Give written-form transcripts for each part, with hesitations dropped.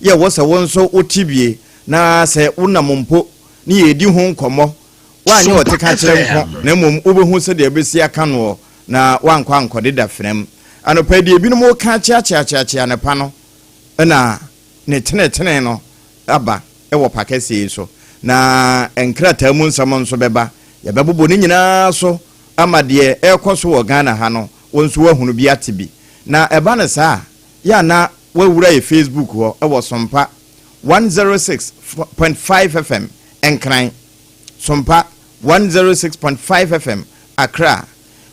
ye wo se won so otibie na se unamompo ni edi ho nkomo wa anye wote ka kire nko na mom obehu se de besi aka no na wankwa ankode da frem anopa de ebinom wo ka chia ne pa no na ne tene no aba ewo pakese so na enkrata mu nsam nso beba ya bebobo ni nyina so amade ekoso wo Ghana ha no wonso wahunu bi atibi na eba ne saa ya na wawura e Facebook ho ewo Sompa 106.5 FM enkran Sompa 106.5 FM Accra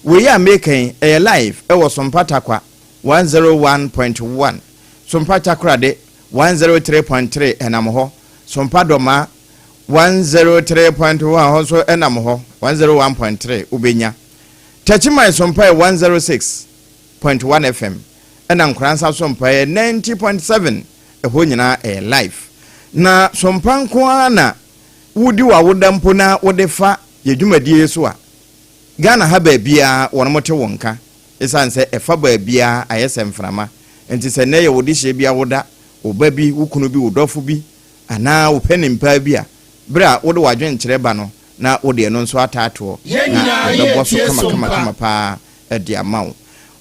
we are making a live ewo Sompa Takwa 101.1 Sompa Takra de 103.3 enam ho Sompa Doma 103.1 also enam ho 101.3 ubenya Tachima Sompa 106.1 FM enam Kransa Sompa 90.7 eho nyina live na Sompa nko na wudi wa wodampo na wodefa yedwumadie so a Ghana ha ba bia wonomote wonka esanse efa ba bia ayesem frama enti se ne ye wodi hye bia woda oba bi wukunu bi wodofo bi ana wopenimpa bi a bra wode wadwen kyere ba no na wode eno nso ataato na bebo so kama pa edi amawo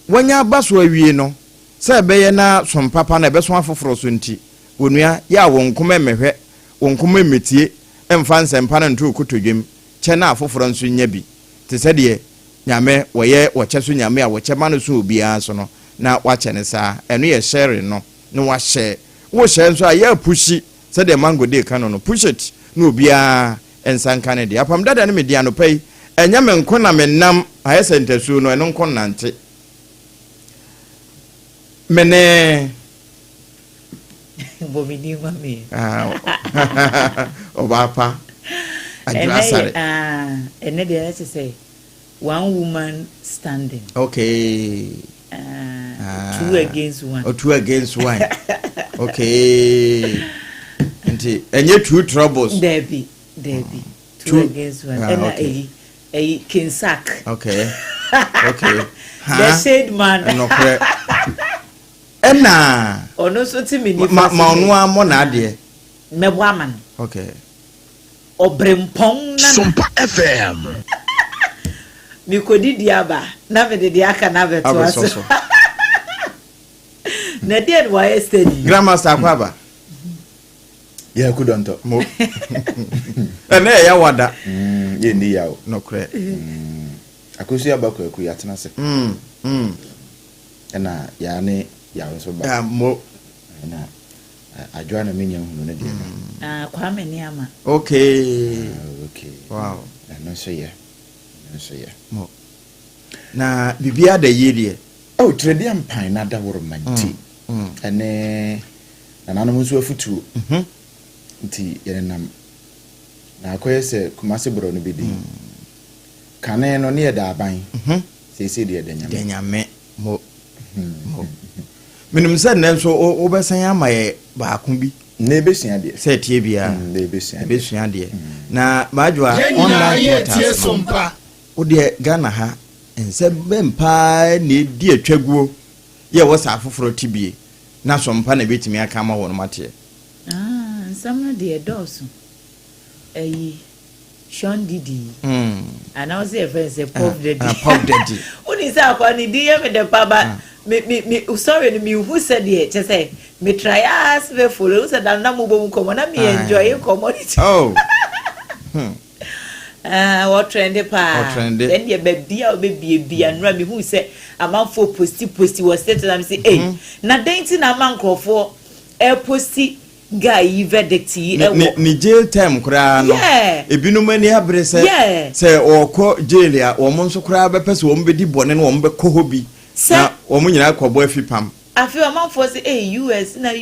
wanya baso awie no se beye na Sompa na ebeso afoforo so nti wonua ya wonkoma mehwe wonkoma metie emfa nsempa na nto kotodwem che na afoforo nso nya bi te se de nyame woye woche so nyame a woche ma no so obia so no na wache ne saa eno ye share no no wa share wo share nso a ya pushi se de mango de kan no push it no obia ensanka ne de apam dada ne media no pai enya me nko na me nam ayese ntasu no eno nko nante mene Bomini mami Obapa Adwoa Asare and then they say one woman standing. Okay. 2 against 1. Oh, 2 against 1. Okay. And you two troubles. Debbie. 2 against 1. And okay. a king sack. Okay. The shade man. No correct. Ena. Ono so ti me ni ma onwa mo na ade. Meboaman. Okay. Obrempong na Sompa FM. Mi kodi diaba na me de aka na beto aso. Na dey wa estedi. Grandmaster Akwaba. Yeah, kudonto. Mo. Ena ya wada. Ye ndi yawo. No correct. Akosi abakọ eku ya tena se. Ena ya ne ya so ba. Ya mo. Na Adwoa na menya hunu ne de. Kwame ni ama. Okay. Wow. No so ye. Mo. Na bibia da yedie. Oh, trade ampan na da woro manti. Ene na nanu nso afutu. Nti ye nam. Na akoye se kumase bro no bidi. Kane no ne da aban. Se de da nyame. Da nyame. Mo. Minum se na nso obesan amaye ba akun bi. Na ebesia de. Se tie bia. Na ebesia de. Na Adwoa online portal Sompa. Ode Ghana ha ense bempa na di atwaguo ye wo sa afoforo tibie na Sompa na betimi aka ma wono mate nsam de edoso ayi Sean Didi announce e friend say Pop Daddy oni say akwa ni di ye me de paba me sorry me who said ye che say me try as we follow say dan na mo bom komo na me enjoy community what trendy pa then ye baby o baby anura me who say amanfo posti was set am say eh na denti na mankrofo e posti guy verdict ni jail time kura no ebinum ani abre say okọ jail ya wo mo nso kura be pese wo mbedi bone no wo mbe kọ hobi na wo mo nyina akọbọ afipam I feel amanfo say US na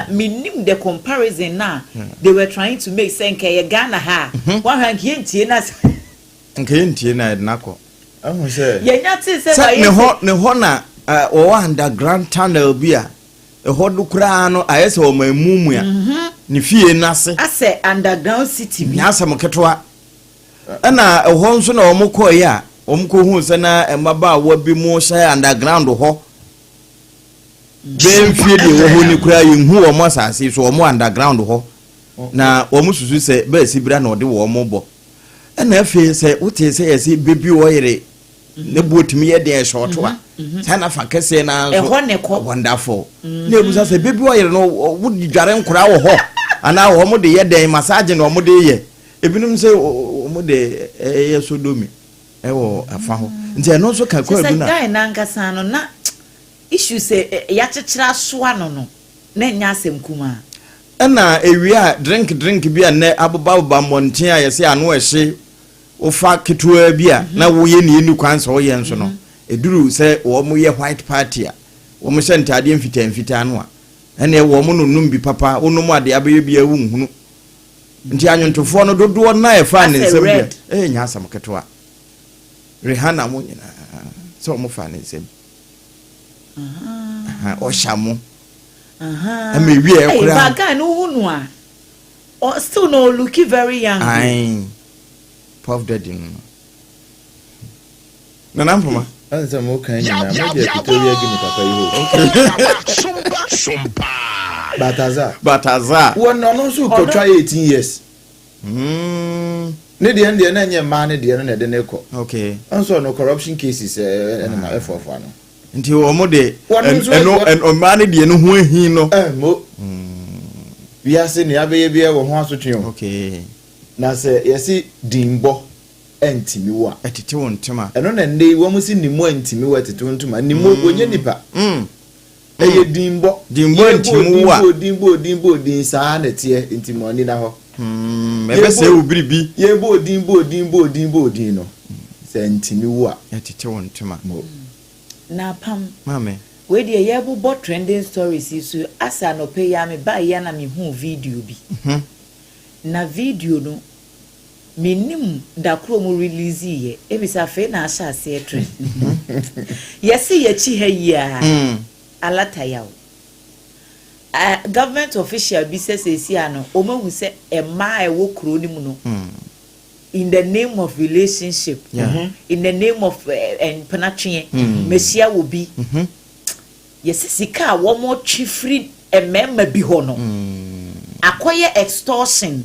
minim the comparison na they were trying to make say nke Ghana ha one hand yentie na nke yentie na ednako amu say ye nyate say ne ho na o underground tunnel bia ho do kura no ayese o mamumu ya ne fie nase ase underground city bi asem ketwa na ho nso na o mkọ ya o mkọ hu se na emaba wa bi mu hye underground ho ben fie de wo ho ni kura yenhu wo mo asase so wo mo underground ho na wo mo susu se ba sibira na ode wo mo bo na afi se wote se yesi bebi wo yere ne botimi ye de short wa sana fa kese na so wonderful na ebusa se bebi wo yere no wo dware nkura wo ho ana wo mo de ye den massage na wo mo de ye ebinum se wo mo de ye sodomi ewo afa ho nti no so ka ko aduna se guy na nkasa no na issue se ya chechira soa no na nya asem kuma na ewia drink bia na ababa monten a yesi ano ehye ofa ketua bia na wo ye ne enu kwan so ye nso no eduru se wo mo ye white party a wo mo hye ntade mfita no a na wo mo nunum bi papa wonum ade abaye bia wu nhunu nti anyontofo no dodo na e fa ne nsem bia nya asam ketua Rihanna mo nyina so mo fa ne nsem o shamu me we e kura ba guy no hunu a o still no looking very young Puff Daddy no na mpoma anza mo kan nyina mo de Victoria gini papa yi ho Sompa Bataza won no so ko try 18 years ne de na nye ma ne de no na de ne ko okay anso no corruption cases na ma F4 no nti wo mo de en ma ne de no ho ahin no mo we ase ne abeye bia wo ho asotwe okay na se yesi dimbo entimi wa etete won ntema eno na ndey wo musi nimo entimi wa etete won ntema nimo onye nipa eye dimbo entimi wa dimbo din sa na tie entimi oni na ho ebe se obiribi ye bo din no se entimi wa etete won ntema na pam mame we de ye bo trending stories isu asa no pay ya me ba ya na me hu video bi na video no minim da kro mu release ye ebisa fe na asha se trend yesi ye chi ha ya alata yawo government official bi se si ano o mahu se e ma e wo kro ni mu no in the name of relationship in the name of penatrie mesia wo bi yesi sika wo mo twifri emema bi ho no akoye extortion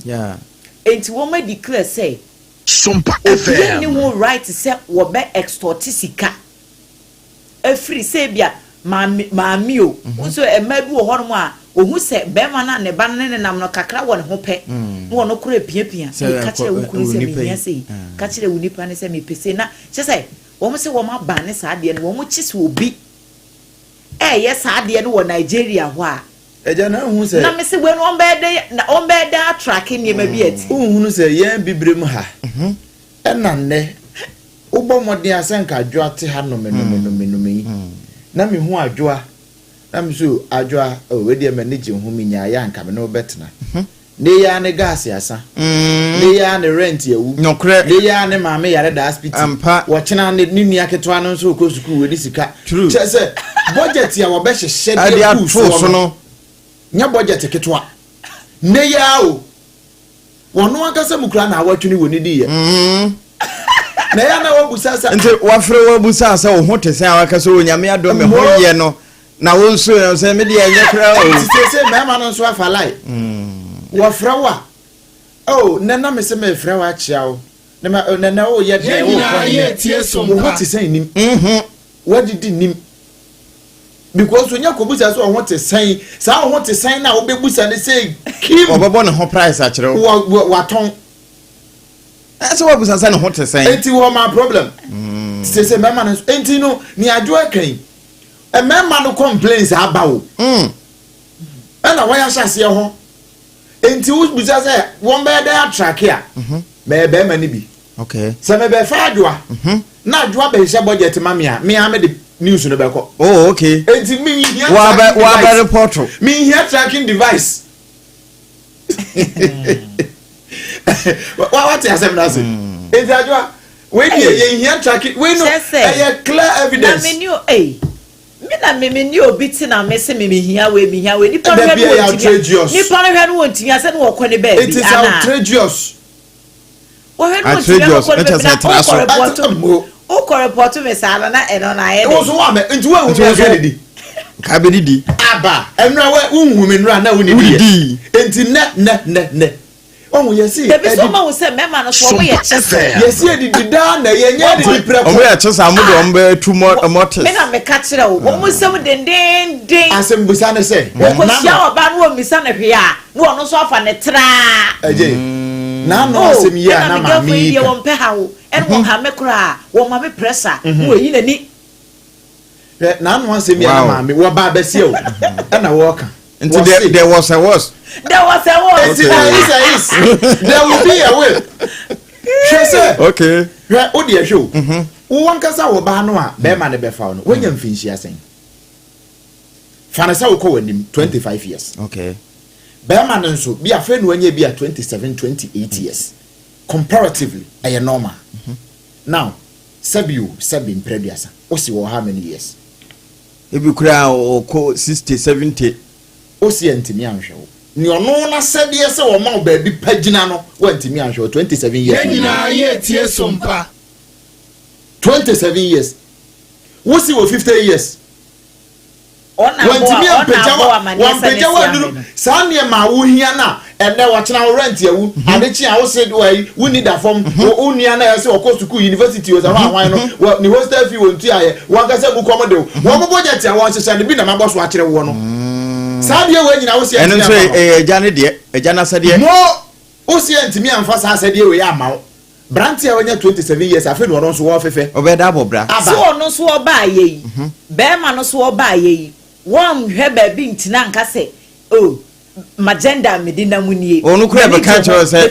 enti wo ma declare say Sompa FM ni wo right say wo be extort sika afri say bia maami o so ema bi wo ho no a ohu se be ma na ne ba ne nam no kakra wo ne ho pe wo no kura piapia ka kire wo kunu se me hia sei ka kire wo nipa ne se me pese na che say wo mo se wo ma ba ne sa de ne wo mo chi se obi yes sa de ne wo Nigeria ho a eja na hu se na me se we no on be da tracking ye ma bi ati hu se yen bibrem ha na ne ubo mode asenka adwoa te ha no me na me hu adwoa na me so adwoa we de manage hu me nya ya nka me no betena ne ya ne gas asa ne ya ne rent ya wu ne ya ne maame yare da hospital wo chena ne ninu aketwa no so ko school we ni sika che se budget ya wo be hye de so no nya budget ketwa ne ya o wono akasa mukura na awatwini woni di ye na ya na wabusasa nti wafre wabusasa wo hote se awakasa onyame adome ho ye no na wo nso se me de enye kra o se mema no nso afalai wafra wa oh nana me se me fra wa chia o na o ye de wo tie Sompa wo hote se nim wadidi nim because when you kobusa so want to sign sa want to sign na obebusa ne say keep obebo ne ho price a kire wa ton so wabusa sa ne ho to sign enti wo my problem say mema no enti no ni adwo akan e mema no complaints abawo na wa ya hyase ho enti wo busa say won be da track ya be mani bi okay se me be fa adwoa na adwoa be hye budget ma me de news no be ko oh okay enti me here wa ba report me here tracking device what you say na say enti adwoa we dey here tracking we no clear evidence na me new me na me ni obi ti na me se me hia we nipa no wonti ase no wokọ ne ba bi it is outrageous wo he no ti o report me sa na eno na ye wo so wa me nti wo hu me kabedidi aba enra we unhumi nra na woni di enti ne omo yesi e bi so ma wo se mema no so wo ye chese yesi edidi da na ye nya di preko omo ye chese amudo ombe tu motes me na me ka kire wo mo sem den asem busa ne se wo ko sia oba no wo misa na hwe a no ono so afa ne tra eje na no asem yi na ma mi ye won pe hawo en won ha me kura wo ma me pressure wo yi na ni na no asem yi na ma mi wo ba besie o na wo ka until there was a worse. There was a worse. There will be a way. She said, okay. What do you show? One cassa or Banoa, Bearman and Befound. When you finish, you're saying. Fanasa will call him 25 years. Okay. Bearman and so be a friend when you be at 27, 28 years. Comparatively, a normal. Now, Sabi in previous. What's your how many years? If you cry or call 60, 70. Osi ntimi anhwe ni ono na sede se wo ma baabi pagina no wa ntimi anhwe 27 years nyina ye tie sompa 27 years wosi wo 50 years ona bo wa duru sanye ma wo hia na ene wo chena wo rent ya wu adechi a wo se wo need a form wo nua na ya se wo ko school university wo za hwan no ni hostel fee wo ntu aye wo ka se mu komo de wo mo budget ya wo hyehyɛ ne bi na maboso akere wo no Sadia we nyina wo se eno so ejane de ejana sade mo wo se ntimi amfa sa sade we ya mawo branti a wanya 27 years afi no so wo fefe obeda bobra so no so oba ayi be ma no so oba ayi won hwe ba bi ntina nka se oh magenda medina munie onu kura be ka cho se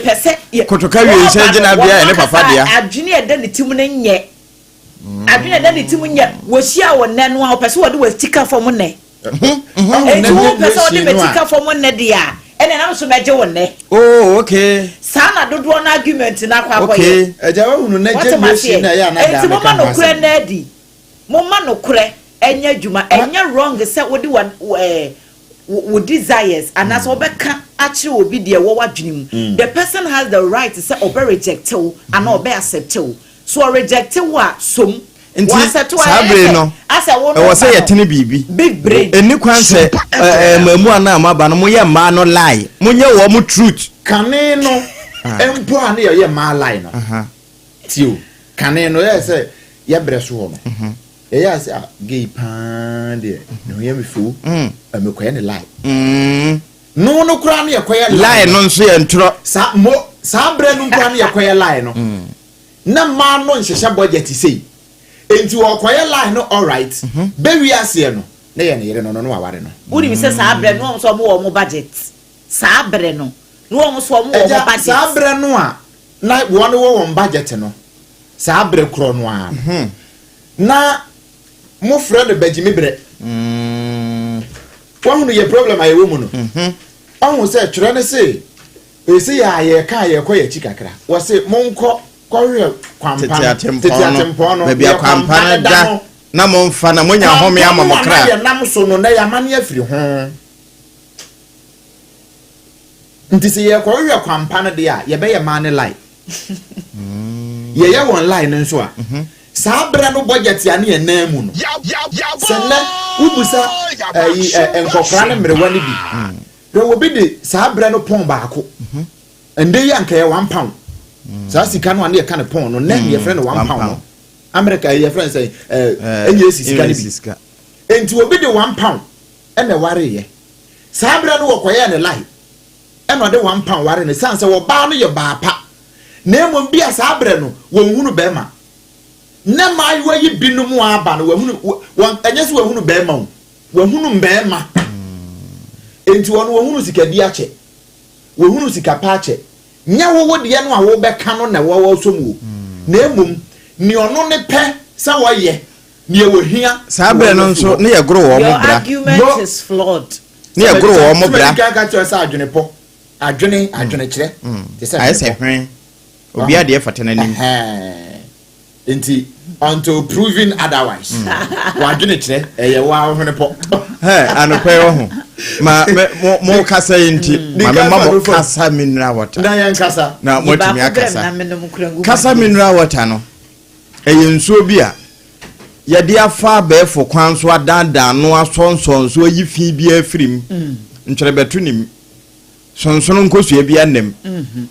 kotoka wi nse gina bia ene papa dia adwene eda ne tim ne nye adwene eda ne tim nye wo hia wo ne no a opese wo de wo stika fom ne wo pese wo de betika fom ne dia ene na so beje wo ne oh okay sana dodo na argument na kwa okay eja wo hunu na je na ya na da enti mo ma no kure na di mo ma no kure enya djuma enya wrong se wo de wo desires and as obeka actually obi de wo wadwene the person has the right to say obe reject you and obe accept you so reject you a som sabre no e wo say yetene bibi big brain eni kwan se mamu ana amaba no moye ma no lie monye wo mo truth kane no empo ane ye ma lie no tio kane no ye say ye breso ho no ya say gay pan de no ye me fu amekoye ne lie no kura ne yekoye lie no nso ye ntro sabre no kura ne yekoye lie no na ma no nhehye budget sei enti wo koye lie no all right be wi ase no na ye ne yere no aware no uri mi se sabre no so mo budget sabre no wo so mo budget sabre no a na wo no wo budget no sabre kro no a na mo friend bejimi bre wahunu ye problem aye wo mu no ahun se twere ne se esi ya ye ka ye koye chikakra wo se monko kɔhwɛ kwampa tetiatempo no bia kwampa da na momfa na monya home ama mokra ya nam so no na ya mane afiri ho nti se ye kɔhwɛ kwampa no de a ye be ye mane lie ye ye won lie no nso a sabra no budget ya ne na mu no sene ubusa enkokra ne mrewa ne bi do obi de sabra no pon baako ende ya nka ye 1 pound so sika no ane ka ne pon no na ye friend 1 pound no America ye friend say enye sika ne bi enti obi de 1 pound e na ware ye sabra no wokoye ne lie e no de 1 pound ware ne sanse wo ba no ye ba pa na emom bia sabra no wo hunu be ma na ma yo yi binumu aba no wo hunu enye se wo hunu be ma wo hunu be ma enti wo no wo hunu sika di ache wo hunu sika pa ache nya wo de no a wo beka no na wo so mu na emom ni ono ne pe sa wo ye ni e wo hia sabre no nso ne ye gro wo mo bra argument is flawed ne ye gro wo mo bra ka ka sa adwene po adwene kire ai se hwen obi ade e fatana nim enti until proven otherwise wadwene kire eye wa hwene po anokwe wo ho ma mo kasa enti ma mo kasa mineral water na yan kasa na mo timi akasa kasa mineral water no eye nsuo bi a yɛde afa bɛɛfo kwan so adaadaa no asɔnsɔn so ayi fi bi afirim ntwerɛbɛto nim sonsono nkosua bi anem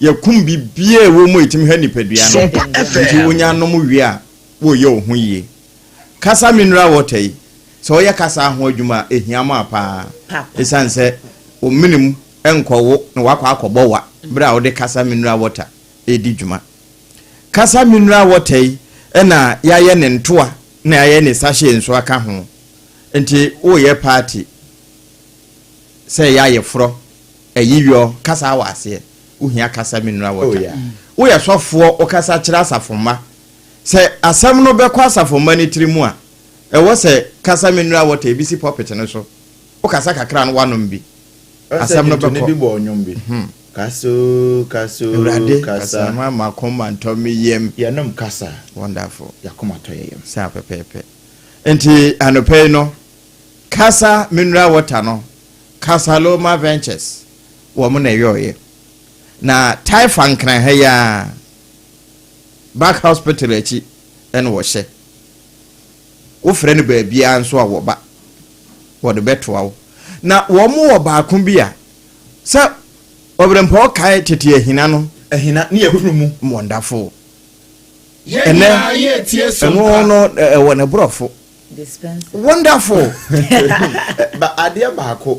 yɛkum bi bia ɛwɔ mu etim ha nipadua no nti wonya nom wie a woyɛ wo ho yie kasa mineral water yi sɛ ɔyɛ kasa ho adwuma ehia ma pa esan sɛ o minimum enkɔwo na wakɔ akɔbɔ wa bra wo de kasa mineral water edi dwuma kasa mineral water yi ɛna yɛayɛ ne ntoa na yɛayɛ ne sachet nso aka ho nti woyɛ party sɛ yɛayɛ frɔ ɛyiyɔ kasa wa ase wohia kasa mineral water woyɛ sɔfoɔ o kasa kyerɛ asafoma sɛ asɛm no bɛkɔ asafoma ne tiri mu a ɛwɔ sɛ kasa mineral water bi si pocket no so o kasa kakra no wanom bi asɛm no bɛkɔ bi bɔ onyom bi kaso kasa mama koma ntomi yem yanom kasa wonderful yakoma to yem sa pepepe enti anope no kasa mineral water no kasa Loma Ventures wo mo na yoye na Taifa nkran ha ya back hospital echi en wo hye wo frɛ no ba bia nso a wo ba wo de betoa wo na wo mo wo ba ko bi a sɛ Obrempong kai tete ahina no ahina ne yakunu mu wonderful ene ye tie so no wo ne brofo dispense wonderful ba ade ba ko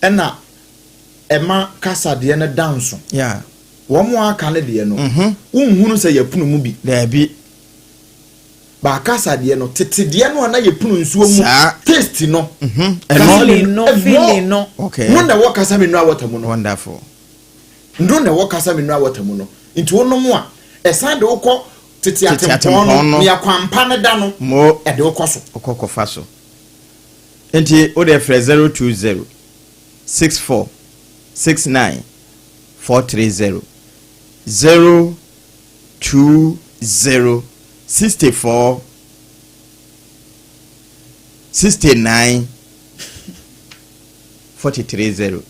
ena ema kasa de ne danso yeah wo mo aka ne de no unhunu sɛ yakunu mu bi da bi ba kasa de no tete de no na yakunu nsuo mu taste no feeling no okay no na wo kasa mineral water mu no wonderful ndo na wo kasa mineral water mu no nti wo no mu a ɛsan de wokɔ tete atempɔn no me akwampa ne da no mo ɛde wokɔ so okɔkɔfa so nti o de frɛ 020 64 69 430 020 64 69 430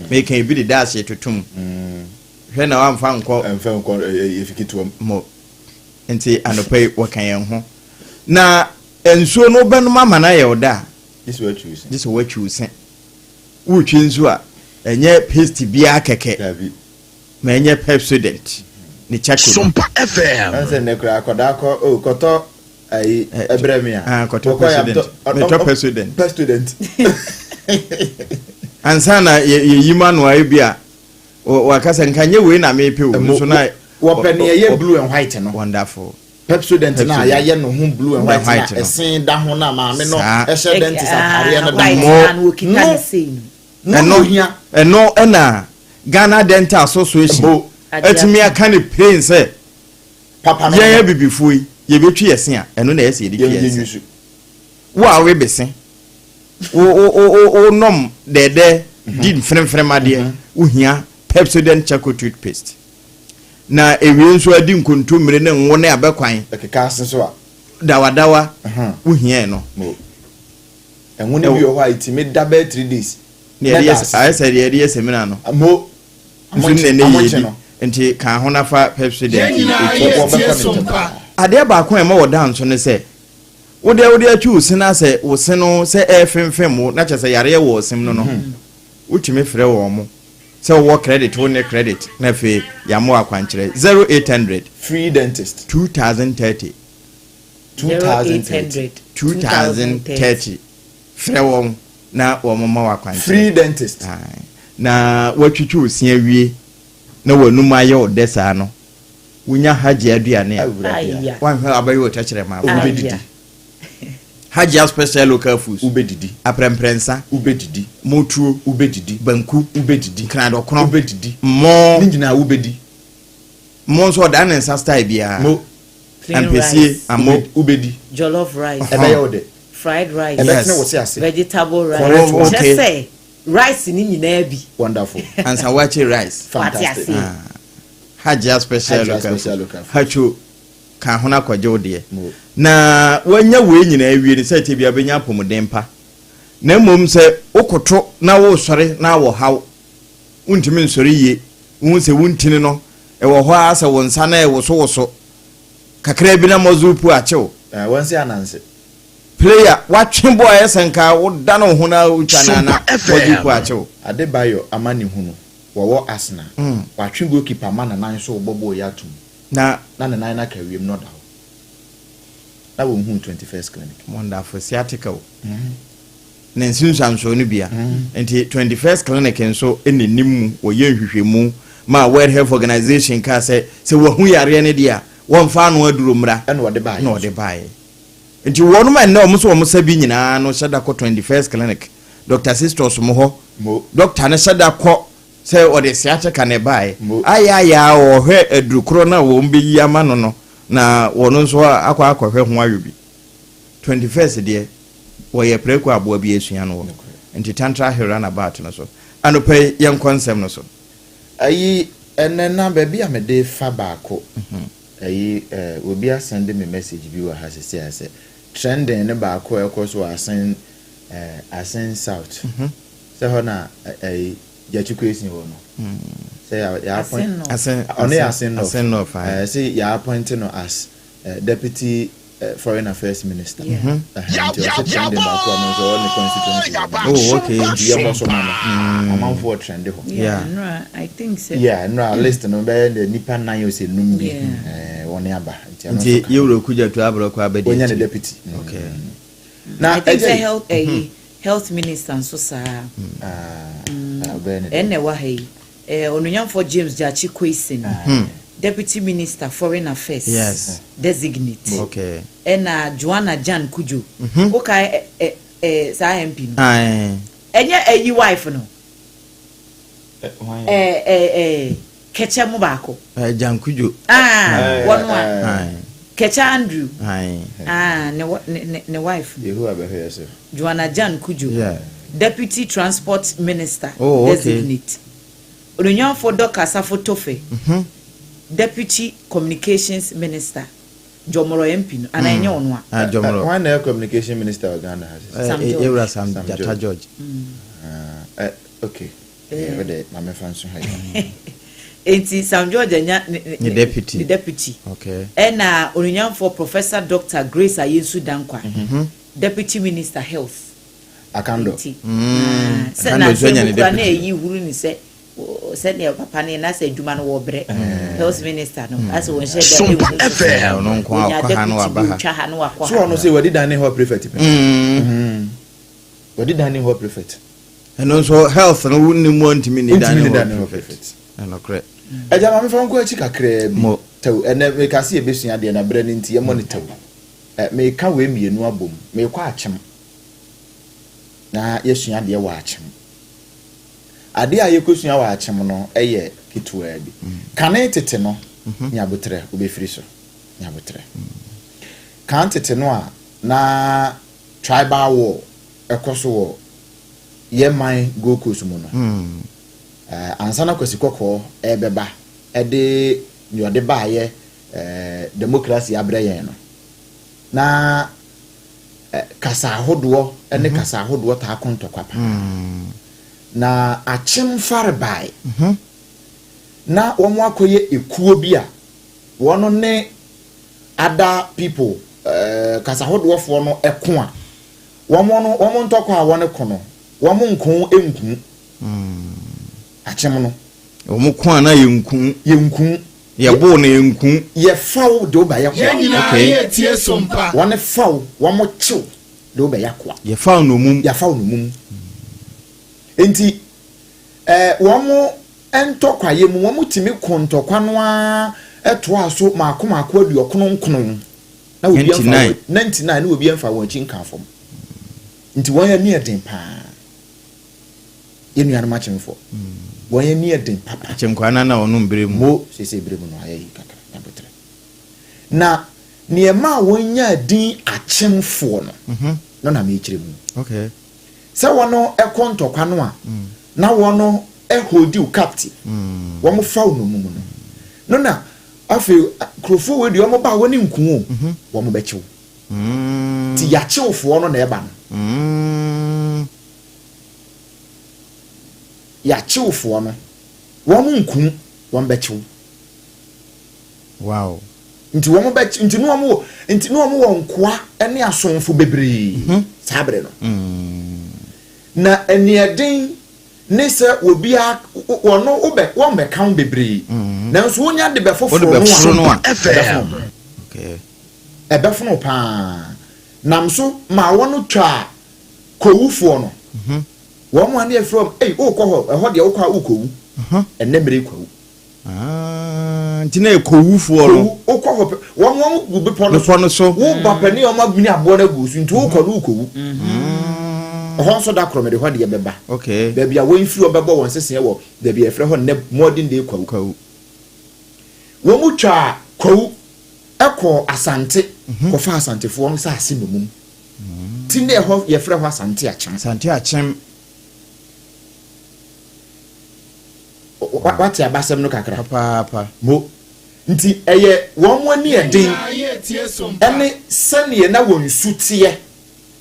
make a bit dash to tum hwɛ na wamfa nkɔ efikituam mo nti anopai wakan yɛn ho na ensuo no bɛnom ama na yɛ oda this what you say wotwi nso a ɛnyɛ paste bia kɛkɛ ma ɛnyɛ Pepsodent ni chako Sompa FM anse ne kura akoda ko kɔtɔ ai ebremia kɔtɔ Pepsodent ansana yima no ayi bia wakasa nkanye we na mepe wo so na wo pene ye blue and white no wonderful Pepsodent na ya ye no ho blue and white na esen da ho na ma me no ehye dentist atare no da mo ena Ghana Dental Association etimi aka ne pain say papa ye bibifu ye betwi yesen a eno na yesi edi yesen wo a we besen o nom dede din frem ade wo hia Pepsodent Charcoal toothpaste na ewie nso adi nkontomire ne nwo ne abekwan ekeka asenso a dawa wo hia no enwo ne bi o ha itimi dabe 3 days ne yes I said ye seminar no mo ne nti kan ho na fa Pepsodent ade ba ko e ma wo dan so ne se wo de atwu sina se wo sino se efemfem na chese yare wo sim no no utumi frɛ wo mo se wo credit wo ne credit na fe ya mo akwankyere 0800 free dentist 2030 frɛ wo na wo mo ma akwankyere free dentist na watwitwu osia wie na wanum aye odesa no wunya haji aduane a wan hwe abayi wo tachere ma ubedidi haji special local foods ubedidi apremprensa ubedidi motuo ubedidi banku ubedidi kranado kono ubedidi mo ninjina ubedi mo so da ne sa style bia mo ampesi amo ubedi jollof rice ebe yo de fried rice ebe ne wo se ase vegetable rice okay. Say rice ni nyina bi wonderful and sawache rice fantastic haji special local hacho kan hona kwaje ode na wanya we nyina awie ni sete bia benya pomodempa na mom se okoto na wo sore na wo haw untimi nsore ye won se wuntini no e wo ho asa won sa na e wo so kakra bi na mozupu achew won se ananse player watwe boy esenka wo da no ho na utwa na boji ku acho Adebayo amani hunu wo Arsenal watwe goalkeeper man nan so bobo ya tum na nan na kawiem no da ho na wo hu 21st clinic wonderful theatrical na nsinsan so no bia enti 21st clinic nso enenim wo ye nhwehwemu ma World Health Organization ka se wo hu yare ne dia won fa no aduro mra na wo de bae nti wonu ma na omo so omo sabi nyina no shada ko 21st clinic Dr. Sisters mo ho doctor ne shada ko se o de siache ka ne bae aya o hwe aduru kro na wo mbe yi ama no na wono so akwa akohwe ho ayobi 21st de wo ye preku abo bi esua no nti tantra herana about no so anope yen konsem no so ayi enena ba bia me de fa baako ayi obi asend me message bi wa ha se trending ne baako ekoso asen south se hona ayi jachukwu esi wo no say ya appoint asen no say ya appoint no as deputy foreign affairs minister trending baako no so on constituency okay ya mo so man for trend ho I think so no list no be the nipa nan yo se num bi won aba nti yewro kuja to abro kwa abedi onya the deputy okay na I think the health minister so sa ene wa hey onunyam for James Jachi Kwesen deputy minister foreign affairs designate okay ena Joanna Jan Kujo oka sa MP no enya ayi wife no kecha mu baako Jan Kujo one kecha Andrew ne wife who abehe so Joanna Jan Kujo deputy transport minister designate Onunyam for Dr. Safo Tofe deputy communications minister Jomoro MP no ana enye ono a Jomoro one na communication minister of Ghana has Sam Jata George okay we de mama fanso ha enti Sam George nya the deputy okay ena Onunyam for Professor Dr. Grace Ayensu Dankwa deputy minister health akando se na nya ne yi huru ni se said ne papa ne na se adwuma no wo bre health minister no as won share Sompa FM no nko akwa no aba so no say we did any health prefect we did any health prefect and also health no wonni mo ntimi ni dan health prefect no correct eja ma me fa nko achi kakra bi taw ene me ka se ebesua de na bre ne nti ye mo ne taw me ka we mienu abom me kwa achem na yesua de wa achem ade a yekosua wa achem no eye kitwa bi kane tete no nya botre obefiri so nya botre kan tete no a na tribal war ekoso wo ye man goku so mu no ansana kwesi kokko ebeba ede nyode baaye democracy abrayen no na kasa hodo ene kasa hodo ta kontokwa pa na achem farbai na womo akoye ekuo bi a wono ne other people kasa hodo fo no eko a womo ntokwa a wone kono womo nkon enku achem no womo ko na yenku ye bo na yenku ye fawo de oba yakwa okay tie sompa wone fawo womo chiw de oba yakwa ye fawo no mum enti womo entokwa ye mu womo timi kontokwa no a eto aso maako aduokono nkono na obi amfa 99 na obi amfa won chi nkanfom nti won ya ni eden pa ye nuanu machemfo won ya ni eden papa achemkwana na onu mbere mu mo sese mbere mu no ayi kakra na botre na niema won ya din achemfo no no na me kire mu okay se wono ekontokwa no a na wono hold you captive wo mo fa no mu no na afi krofo we di wo mo ba woni nku o wo mo bechiw ti ya chewfo no na eba no ya chewfo no wo mo nku wo bechiw wow nti wo mo be nti no mo wo nkoa ene asonfo bebre sabre no na enieden ne se obi a wono wo me kan bebre na nso wonya de be foforo no FM okay ebe fono pa nam so ma wono twa kowufo no wo mo ane from o ko ho de wo kwa ukowu enne mere kwawu ntina ekowufo no o ko ho wo gubi pono so wo ba pani o ma guni abo na gusu nti wo ko no ukowu ho so da kromede ho de beba okay da bia wo nfiri obebo won sese wo da bia efre ho ne modern day kwawu wo mu twa kwawu eko asante ko fa asante fo no sa ase nomum ti ne ho ye frɛ ho asante achem what ya basem no kakra papa mo nti eye won wani eden ene sane na won sutie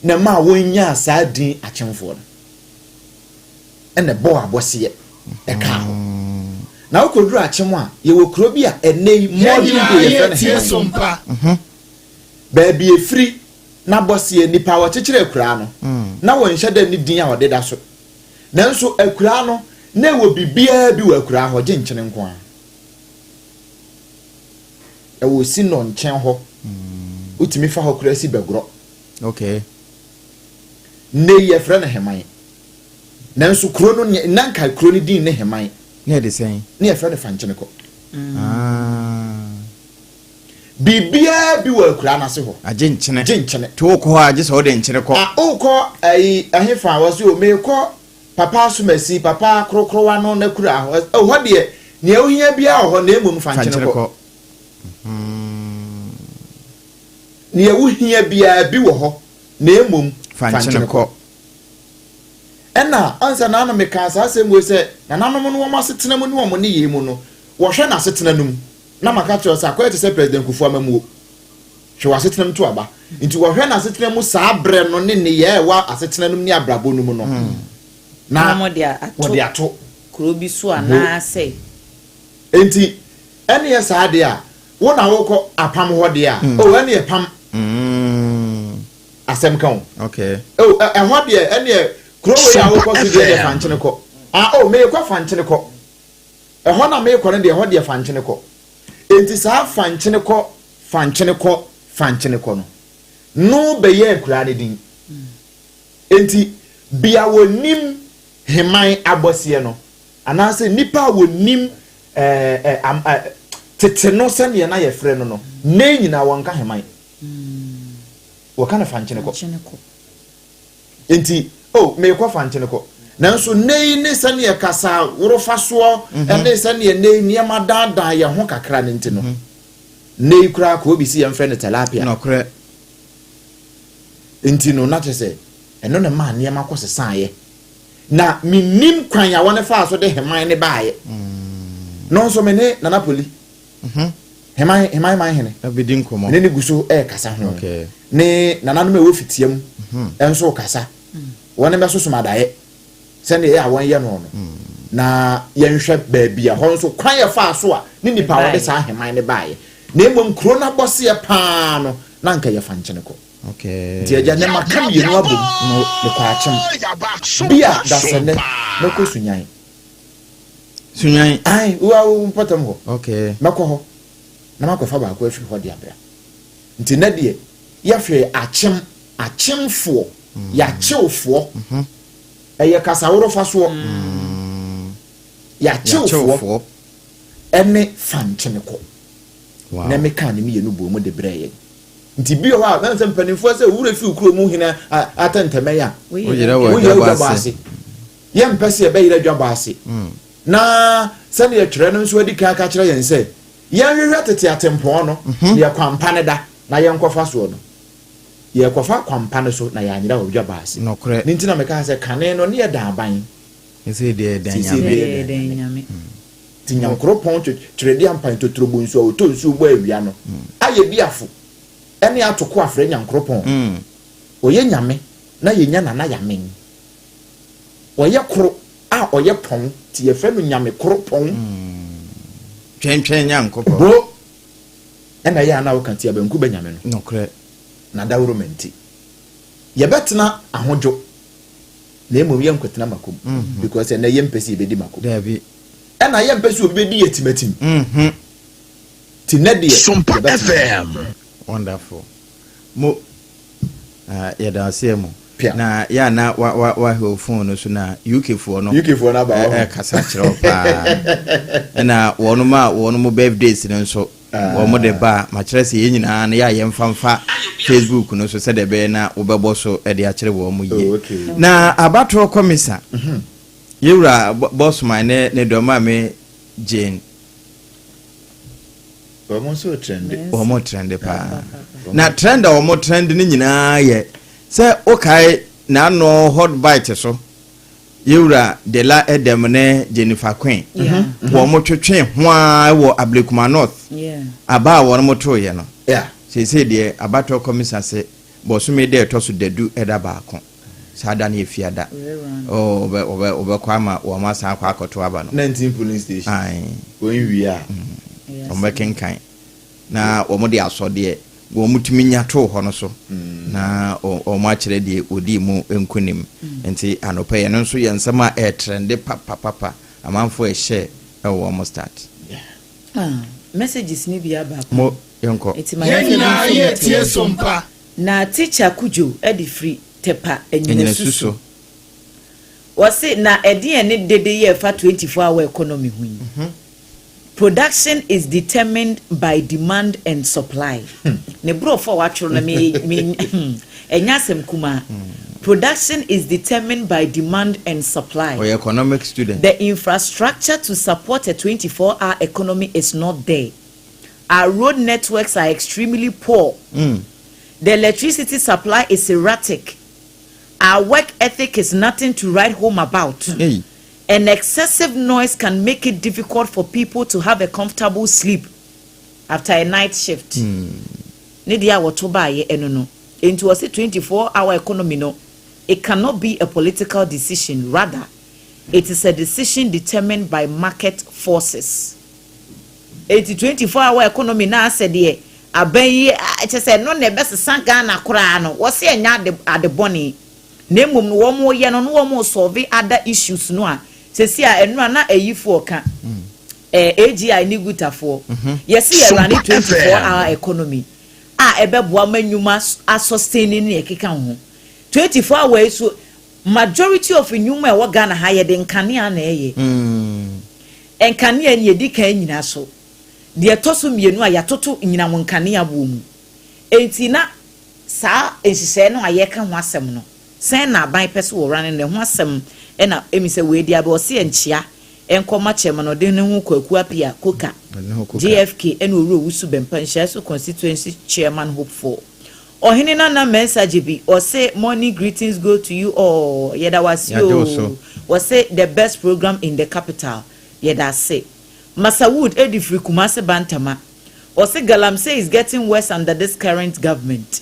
na ma won nya asa din achemfo no ene bo abose e ka ho na ukoduru achem a ye wo kuro bi a ene modern day ye frɛ Sompa ba bi efiri na bose nipa wo kekere akura no na won hye da ni din a odeda so nanso akura no na wo bibia bi wo akura ho gye nkyene nko a e wo si no nkyɛn ho utimi fa ho kura si begro okay ne ye frɛ na heman nanso kuro no nanka kuro ni din ne heman ne de sɛn ne ye frɛ na fa nkyene ko bibia bi wo akura na se ho agye nkyene gye nkyene to ko agye sɛ wo de nkyene ko o ko ai ahefa wo so me ko papa sumasi papa krokrowa no na kura ho ho de ne ohia bia ho na emum fa nkyene ko ne ohia bia bi wo ho na emum fa nkyene ko ena ansa na no meka sa asem wo se na nanom no wo masetena mu ne wo ne yemu no wo hwe na setena num na maka cho sa kwete se president Kufuor mamuo hwe wa setena mu to aba nti wo hwe na setena mu sa bre no ne ye wa asetena num ne abrabo num no na mo de ato kuro bi so ana sei enti ene ye sa de a wo na wo ko apam ho de a o ene ye pam asem kan okay o ho de ene ye kuro we ya wo ko so de fanchene ko o me ko fanchene ko ho na me ko ne de ho de fanchene ko enti sa fanchene ko no be ye kura ne din enti bia wonim heman abose no anase nipa wonim tete no sene na ye frɛ no ne nyina wonka heman wo kana fanchene ko enti me ko fanchene ko nanso nei ne sane ye kasa worofa so ene sane ye nei niema dada ye ho kakra ne ntino nei kura ko obi si ye mfrɛ ne tilapia no kra enti no na tese eno ne ma niema ko sesan ye na minim kwan ya wona fa so de heman ne baaye no so me ne nana poli heman man hene abidin komo ne guso kasa ho okay ne nana no me wo fitiam enso kasa wona me so so madaye sene ye awon ye no na yenhwe baabia ho nso kwan ya fa so a ne nipa wo de sa heman ne baaye na emom kro na bose ye pa no na nka ye fa nkyene ko okay ti eja ne makam ye no abom no le kwa achim bia da sene na ko sunyan ai wo patam ho okay mako ho na makofa ba ko afi ho de abra nti na de ye hwe achimfo ya chewfo eye kasaworo fa so ya chewfo ene fanchene ko na me kan me ye no bo mo de breye nti bi ho a na nsem panimfo se wure fi ukuro mu hina atantame ya wo yira wo dwabase ye mpese be yira dwabase na sane ye twere no nso adi ka kire yen se ye hwehwe tete atempo no ye kwampa ne da na ye nkofa so no ye kofa kwampa ne so na ye anyira wo dwabase no kre ninti na me ka se kane no ne ye da aban ese de nyame ti nyankro pon twere di ampan totrobo nso o to nso bo awia no aye biafo ene atoko afre nyankro pon oye nyame na ye nya na yame oye kro a oye pon ti ye fe no nyame kro pon twentwen nyankopon bo ɛna yɛ ana woka ti abanku banyame no nokre na daworo menti yɛbɛtena ahodwo na emom yɛ nkotena makom because ɛna yɛ mpɛsi yɛbɛdi makom dabi ɛna yɛ mpɛsi obɛdi yɛtimatim ti na deɛ Sompa FM wonderful mo yɛda ase mo na ya na wa he phone no so na UK for no ba kasa kyerɛ pa na wɔn mo birthdays no so wɔn mo de ba ma kyerɛ sɛ yɛnyina na yɛ mfamfa Facebook no so sɛ de be na wobɛbɔ so de akyerɛ wɔn mo yie na abato komisa yewura boss man ne dɔma me Jane wɔn trend pa na trend a wɔn trend ni nyinaa yɛ sɛ okay na no hot bite so yewura de la edem ne Jennifer Queen wo mo twetwe hwa wo Ablekuma North aba wo mo to ye no se de abato komisa se bosume de to so dadu eda ba ko sada na efiada obe kwa ma wo ma san kwa akoto aba no 19 police station ai when we are o making kind na wo mo de asode wo mutumi nyato ho no so na o ma kyerɛ de odi mu enkunim enti anopa ye no nso ye nsama e trend papa amanfo e share e wo mo start messages ni bia ba mo yenko ye tie Sompa na teacher kujo e di free tepa enyina susu wose na ede ne dede ye fa 24-hour economy hu production is determined by demand and supply. Ne bro for watchro na me enyasem kuma. Production is determined by demand and supply. Or economic student. The infrastructure to support a 24-hour economy is not there. Our road networks are extremely poor. The electricity supply is erratic. Our work ethic is nothing to write home about. Hey. And excessive noise can make it difficult for people to have a comfortable sleep after a night shift. Nidia watoba ye enono. Into a 24-hour economy no, it cannot be a political decision. Rather, it is a decision determined by market forces. 24-hour economy na said ye abayi it say no ne best sanga na kura no. Wose enya ade boni. Nemum no wo mo ye no wo mo solve other issues no a sesi a enu na eyifo ka AGI ni gutafo yesi ye run 24-hour economy a ebeboa manyuma a sustaining ne ekeka ho 24 hours so majority of nyuma e wo Ghana ha ye de nkane na eye nkane ni edika nyina so de toso mienu a yatoto nyina mo nkane abo mu enti na sa ensise no ayeka ho asem no sen na ban pese wo run ne ho asem ena emise we dia be o se enchia enkoma chema no de ne ho kwaku apia koka GFK ena owuro wusu bempanhia so constituency chairman hope for ohene na message bi o say morning greetings go to you all yeda wasio o say the best program in the capital yeda say Masawood Edifri Kumase Bantama o say Galamsey is getting worse under this current government.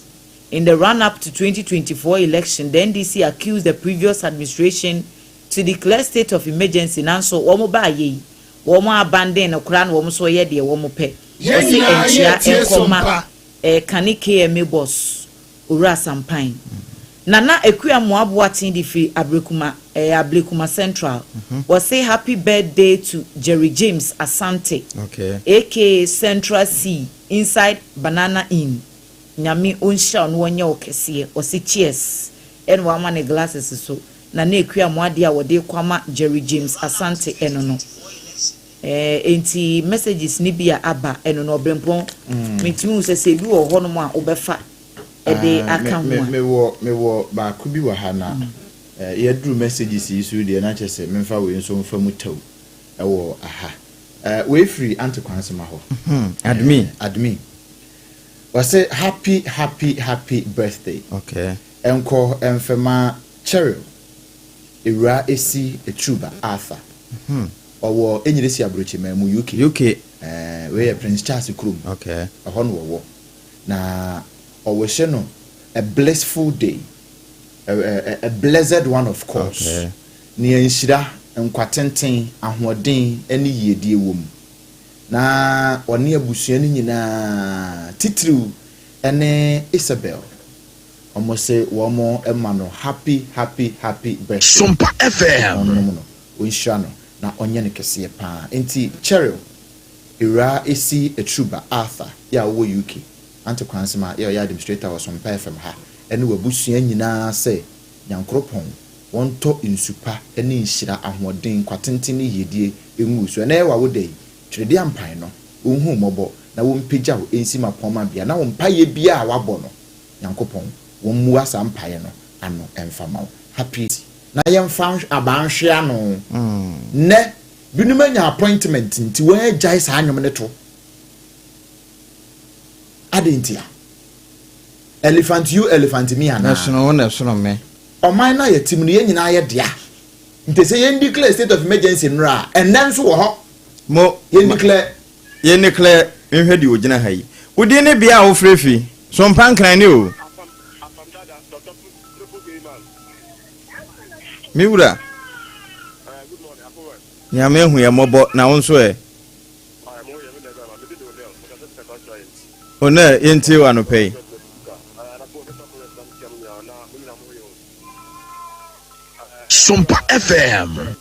In the run-up to 2024 election, the NDC accused the previous administration to declare state of emergency. Nanso, womo ba ye, womo abandon okran womo so ye de womo pe. Osi enchia enkoma kani KMA boss Ura Sampine. Nana Ekuya Moabuatin di fi Ablekuma Central. Say happy birthday to Jerry James Asante. Okay. aka Central C inside Banana Inn. Nyami unsha no wanya okese o si cheers en wa ma ne glasses so na na ekua mo ade a wode kwama Jerry James Asante eno no enti messages ni bia aba eno no Obrempong metimu se bi wo ho no mo a obefa e de aka ho me wo ba ku bi wa ha na ye dru messages yi so de na chese memfa we nso mfa mutaw e wo aha we free antikwansema ho admin we say happy birthday. Okay. Enko enfema Cheryl. Ira esi etruba Arthur. Owo enyiresi abrochi mu UK. We Prince Charles Krum. Okay. Ehon wo. Na owo hye no a blissful day. A blessed one of course. Okay. Ni enhira enkwatenten ahoden ene yedie wom. na ɔne abusua no nyinaa titiriw ɛne Isabel ɔmo se wɔmo ɛma no happy birthday Sompa FM ɔno no ɔnhyira no na ɔnyɛ ne kɛseɛ paa enti Cheryl Ira esi Etruba Arthur ya wo UK ante kwansema ya administrator wɔ Sompa FM ha ɛne wabusua nyinaa sɛ nyankropɔn wɔntɔ nsupa ɛne nhyira ahoɔden kwatenten ne yedie engu so na ɛwa wo dai twede ampan no onhu mɔbɔ na wɔmpagya wo ensima pɔma bia na wɔmpaye bia a wabɔ no nyankopɔn wɔmmu asa mpaye no ano ɛmfama wo happy na yɛmfa abanhwea no ne binuma nya appointment nti wɔn agyae saa anwom ne to adentia elephant you elephant me ana na sono me ɔman na yɛtim no yɛn nyinaa yɛ dea nti sɛ yɛn declare state of emergency nra ɛnɛ nso wɔ hɔ mo yɛn declare nhwɛ di ogina ha yi wodi ne bia wo frefi so mpankran ne o mi wura nyame hu ya mɔbɔ na wo nso ona yenti wa no pay Sompa FM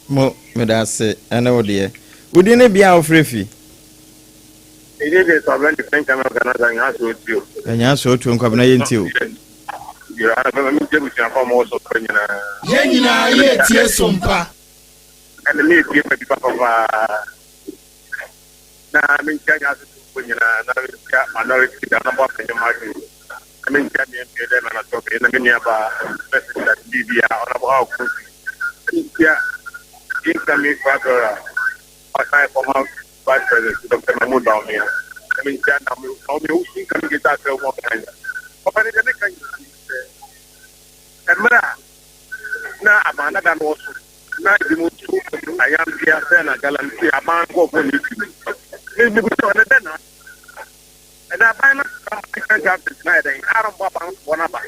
mo me da se ana wode wodi ne bia wo frefi Ide so ben defend camera organizer nya so tio nya so tu nkwabena yenti o ya na me tebu tia kwa mo so nyina Yenyina ye tie Sompa and me tie pe papa na me tia so nyina na me tia minority da na ba penye ma ju I mean tia me pele na to pe na me nia ba president bibia ona ba ko tia incoming father I former Vice President Dr. Mahmoud Baumia. I mean, I'm using coming get that one kind. But I didn't and now I'm another also. Now the most I am here, and Galanty, a man go for me. Maybe we saw the dinner. And I find out job tonight, and I don't want one of us.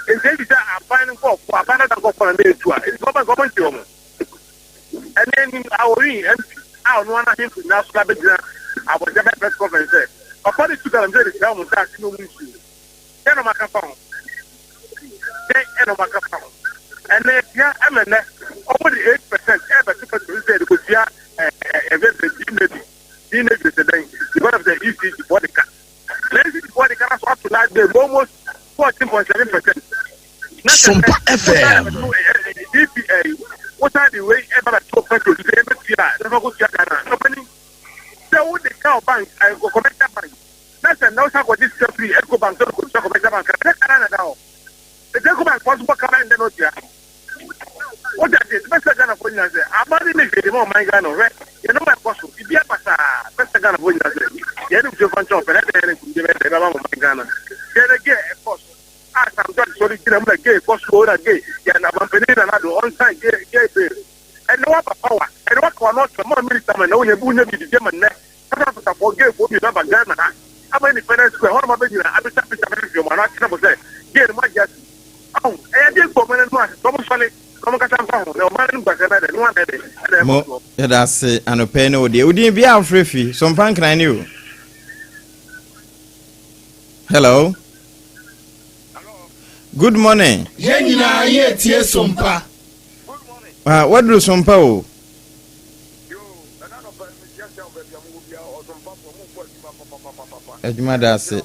Instead, I'm finding for a banner to go for a day tour. It's government to and then our I don't want him to now slap it down. I was never press conference. According to them, there is no more tax, no issue. Then I'm a capon. And then, yeah, I'm over the 8% ever to say because yeah, a very teenage today, one of the easy body cut. Lazy body cut up to like the almost 14.7%. Sompa FM. DPA. What are the way ever to petrol to the MSCI? Never go to Ghana. So would the cow bank and go commercial bank. That's a no for this country, Eco Bank, commercial bank. Canada. The Eco Bank possible come in the Notia. What that is, Mr. Ghana for you. I'm not in the more my Ghana, right? You know my possible. If you have Mr. Ghana for you, you have to punch up and everything. Ghana. Get a gay, of course. I'm sorry, I'm gay, possible, gay, and I'm another on side gay, and no power, and what cannot come on, Minister, and only a boon of the German neck. I'm forget what you have a Ghana. How many finance square, how much I was happy to you, man. I can say, get my guess. Oh, and this woman and one, Thomas Valley, come on, no man, but another one. That's an opinion. Would you be out free? Some punk I knew. Hello. Good morning. Yenyina ye tie Sompa. What do Sompa? Sompa for mo for papa. Adwuma da ase.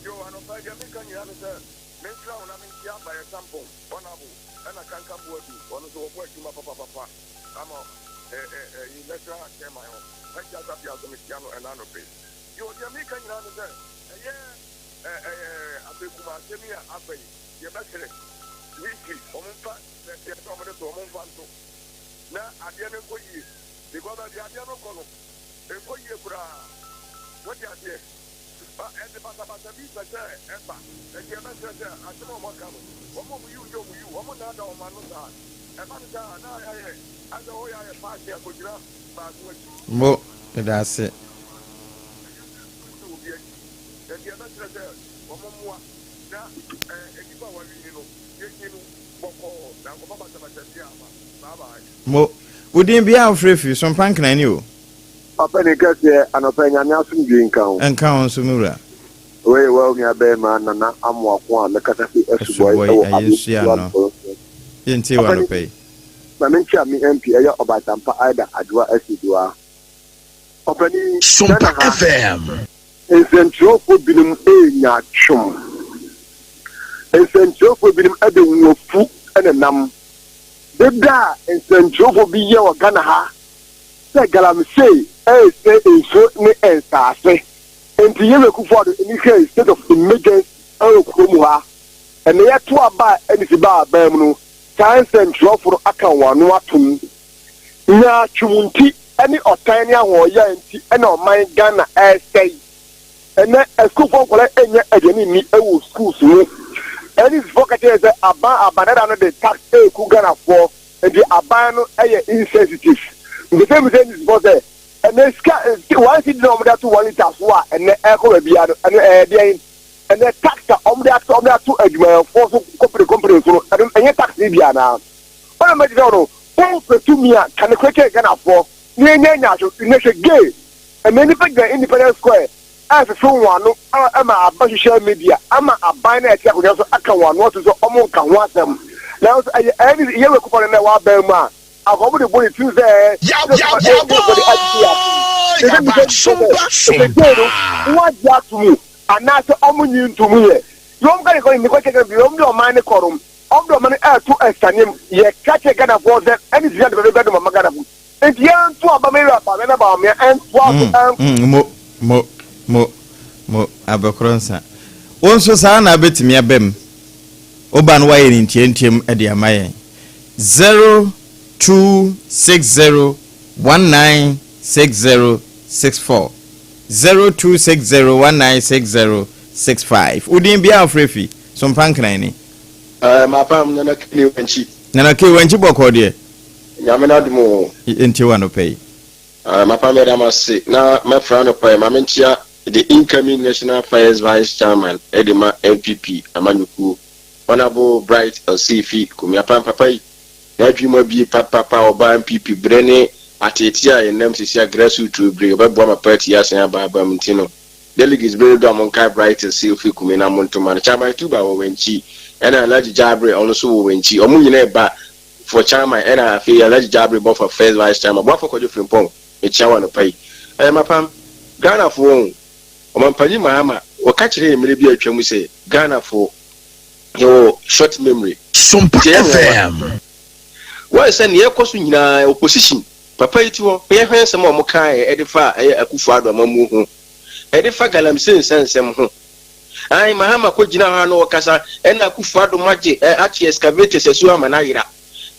Yo anopa dia me kan ya me say me try una me ya by example honorable and I can come with you ono so for papa. Come on you lecture share my own. I just have you me piano and ano pay. Yo dia me kan ya me say abekuma semia abai ye bekere wiki omumfa se tomode to omumfa nto na ade ne koyi because ade no kono e koyi kura what you ade ba ede basa bi se eba e ye bekere asemo mo kamo omo mu yu omo na da o manu sa e ba nta na ya ade o ya pass ya kojira ba tuwachi mo pedase mo udin bia ofrefi so pankna ni o papa ne kase anopa nyame asumdwe nka on so mura we mi abema nana amwa ko a lekata fi esuboy ayesu ano yenti wa no pay ma mencha mi MP eya obatampa aida Adwoa Asare Opani Sompa FM Esentrofo binim enya twom Esentrofo binim ade nwofu ene nam deda esentrofo bi ye wa Ghana ha se galamsey se enso ne ensase enti ye mekufo do ni hwe state of emergency awokumu ha ene ye to aba eni si ba abam no science esentrofo aka wano atum nya twumunti eni otan ne ahoya enti ena oman Ghana say ene eskufu kwale enye edeni ni ewo schools no eni fokate say abadada no the tax ku Ghana for enti aban no eye insensitive the same thing is for say ene ska one city no that to 1 liter so a ene eko bia no ene dey ene tax omda to adwuma for so company so enye tax bia na ona me dey no pon petumia kan kweke Ghana for ni nya so ni se gay ene ni pega independent square as so one ama aba social media ama aban na etia ko so aka wano to so omo nka ho asem now any ye we ko na wa ba mu a akobo de body tu say what ya to me ana so omo nyi ntumu ye yom ga ko ni ko ke bi yom do man ne korum do man e to estanem ye ka che Ghana for that any zia de be do mama Ghana bu entian to aba me ra ba na ba me en to mo abekronsa wonso saa na betimi abem oba no waye ntiem ade amaye 0260196064 0260196065 udin bia ofrefi so mpankran ni mapam nana kiwanchi boko de nyame na demo enti wa no pay mapam da mase na mafra no pay mamentia the incoming National Affairs Vice Chairman Edema MPP Amanuku Honorable Bright LCF Kumiapam Papai Najuma bi papa oba MPP Brene atetia enem sisia grassroots bre obebo ma party asan aba mtino delegates bre do amonka Bright LCF Kumina Montoma Chairman Tuba wo wenchi ena Alhaji Jabre ono so wo wenchi omu nyina eba for chairman ena afi Alhaji Jabre bo for first vice chairman bo for Kojo Frimpong e chairman no pai mapam Ghana for Omampani Mahama wakachire emire bi atwamu se Ghana for your short memory Sompa FM why say ne ekoso nyina opposition papa itiwo ye hwensem o moka edifa akufu ado amamu hu edifa galamsen sensem hu ai Mahama ko gina ha no kasa ena akufu ado maje achi excavators esu amana yira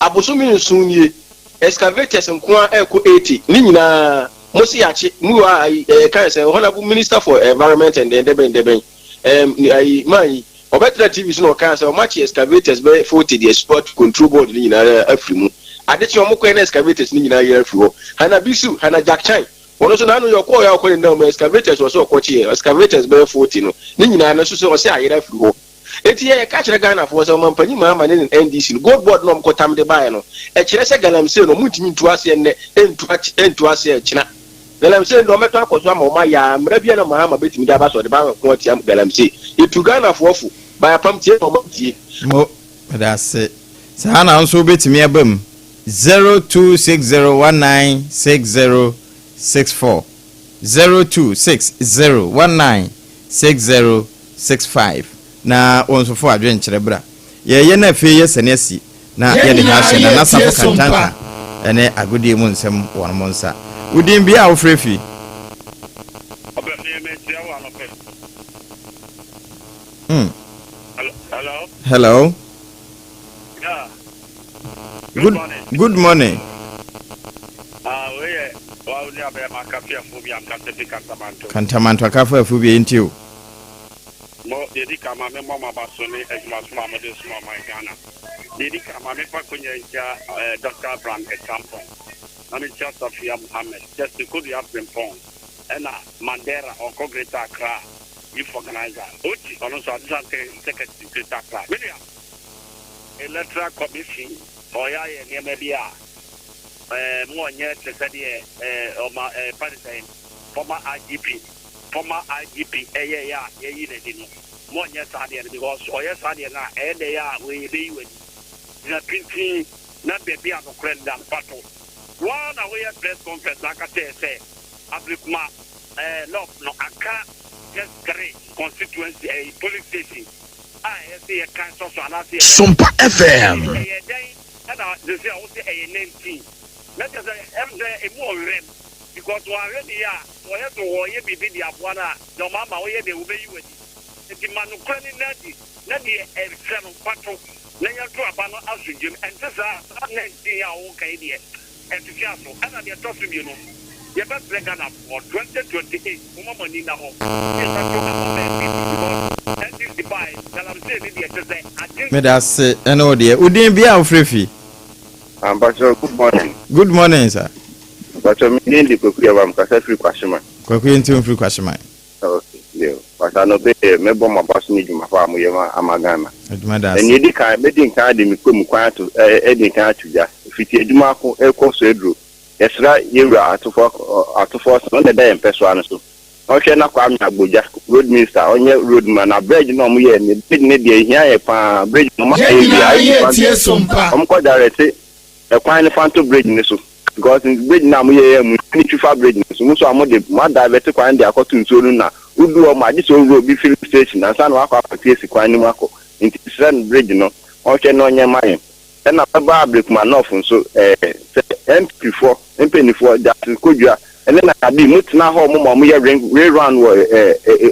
abosomi nsunye excavators nko eko 80 ni nyina Mosi yachi muwa kan say honorable minister for environment and deben ai mai obetra TV so no kan say match excavators be 40 the sport control board ni na afrimu adechi omukọ na excavators ni na year afro hana bisu hana jackchan wono so na no yoko ya okọ na excavators so okọchi excavators be 40 no ni na na so o say ayera afro eti ye ka kire Ghana for so mampanyi ma ne NDC no gold board no mkotam de bae no e kire se galamse no mutimi ntu ase ne entu ase kina galamse ndo meto akoso ama o ma ya mra bia na Mahama betimi da ba so de ba ko tia galamse etu Ghana for ofu ba apam tie no tie mo that's sa na nso betimi abam 0260196064 0260196065 na wonsofo adwen kyerɛ bra ye na fe ye senesi na ye de ha hye na safo kantanka ene agodi mu nsem won mo nsa udin bia wo frefi hello Yeah. Good morning. Kantamanto kafa phobia intio. Mo dedika mama mama basone ejuma mama de small my Ghana. Dedika mama pa kunya Dr. Brand example. Nami Sofia Muhammad just to could have been pong. Ena Mandera or Greater Accra. Youth organizer. Ochi also secretary Greater Accra. William. Electoral Commission or ya Nemebia. More yet to say former IGP, more yes, because or yes, they are we be with the printing, not be on the friend than battle. One away at press conference, like I say, Africa, no, Accra, just great constituency, a police station. I see a cancer, and I see Sompa FM. And they say, I will say a name team. Let us say, a more rem. Because we are ready, we have to worry, be the Abuana, no mamma, we will be with it. The Manukrani Nadi, Nadi, a seven patrol, Naya to Abano Asujim, and this are okay, dear. And to Castle, and I are talking, you know. You better break up for 2028, Mama Nina home. Me da se eno de udin bia ofrefi. Ambassador, good morning. Good morning, sir. But me need to go am kasa free kwashima. Kwaku ntim free kwashima. Okay, yeah. But I know be me bom abaso ni djuma fa mo yema amagana. Aduma da. And yedi kan be din kan de me kwam kwan to edin kan atuja. Fiti adwuma ko ekoso edro. Yesra yewra atofo so na da empeso anu so. Okay, na kwa mi Abuja road minister onye road man na bridge no mo ye ne de hia ye pa bridge no ma ye Sompa ko direct e kwan ne fanto bridge ne so because bridge na mo ye mu ni twifa bridge ne so mo so amode ma divert kwan de akoto nsoro na udu o ma ji so road bi filling station na san wa akwa esi kwan ni mu akọ nti sran bridge no okay no onye maye na ba break man off nso MP4 that kodua and then I be mutina ho mo ye run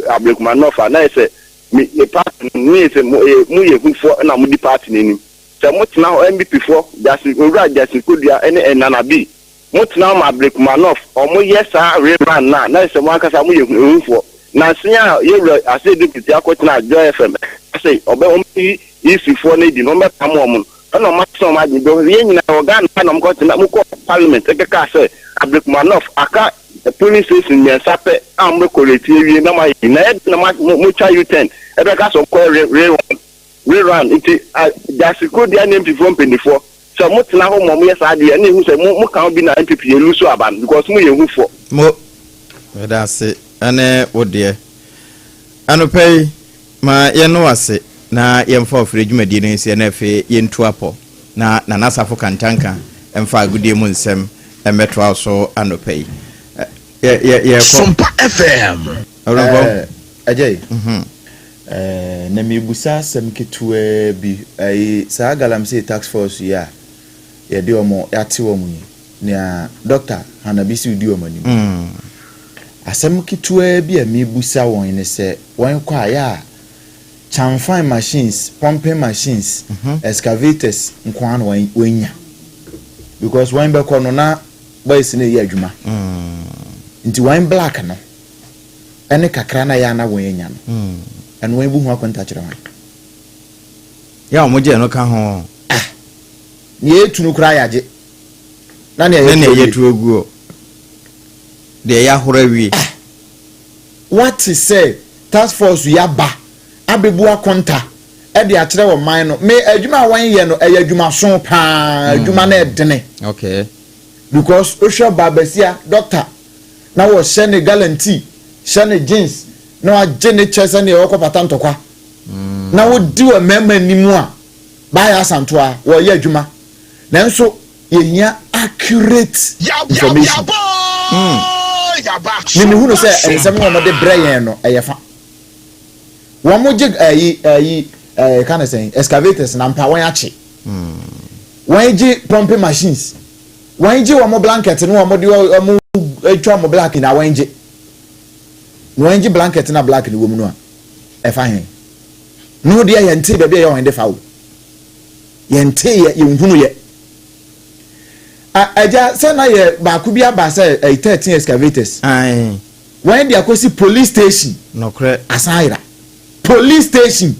abrekuma no fa na say me party ni say mu ye hufo na mu di party ni say mutina ho MP4 that owura that kodua ene nana bi mutina ma abrekuma no o mo ye sa run na say mo akasa mu ye hufo na sia ye ase deputy akotina Joy FM say obe o mi isifo na di no me pam o mo no ma so ma di do ye nyina organ na mo ko tina mo ko parliament e ka say Abrekmanoff aka police station me sape am rekoleti ewie na ma mo cha U10 e be ka so ko rerun iti jasiko dia name from 24 so mo tina ho mo yes ade na hu say mo kan bi na MPP elu so aban because mo ye hu fo mo we da se ane wode anopai ma ye no ase na ye mfa ofre dwumadi no se na fe ye ntu apo na nasafo kantanka emfa agudie mu nsem emeto also anopai Sompa FM ajay na mibusa sem ketua bi sa galamse tax force ya de omo yate omo ni na doctor hanabisi udi omo ni asem ketua bi a mibusa won ne se won kwa ya chamfine machines pumping machines excavators nkwan wanya because wine be kono na boys na ye adwuma nti wine black no ene kakra na ya na wanya no ene wine bu hu akonta kire wan ya o moje no ka ho ni etunu kra yaje na ne ye tu ogu de ya hora wi what is say task force ya ba abebu akonta e de akire wo man no me adwuma wan ye no e adwuma so pa adwuma na edene okay because Osha Babesia doctor na wo shene guarantee shene jeans na wa jene chesa ne wo kopata ntokwa na wo di wa mema nimu a ba ya santo a wo ye adwuma nanso ye hia accurate information Mimi hu no say ensem wo mo de breyen no eyefa. Wo mo je can I say excavators na mpa won ache. Wọ́n jí pumping machines. Wọ́n jí wọ́n mo blanket ní wọ́n mo di wọ́n mo etwa mo black na wọ́n jí. Wọ́n jí blanket na black ni wọ́n mu no a. E fa hen. No dia ye nte bebe ye wọ́n de fa wo. Ye nte ye nhunu ye. Aja say na ye ba ku bia ba say 13 excavators. Ai. Wọ́n dia kosi police station. No kre. Asaira. Police station.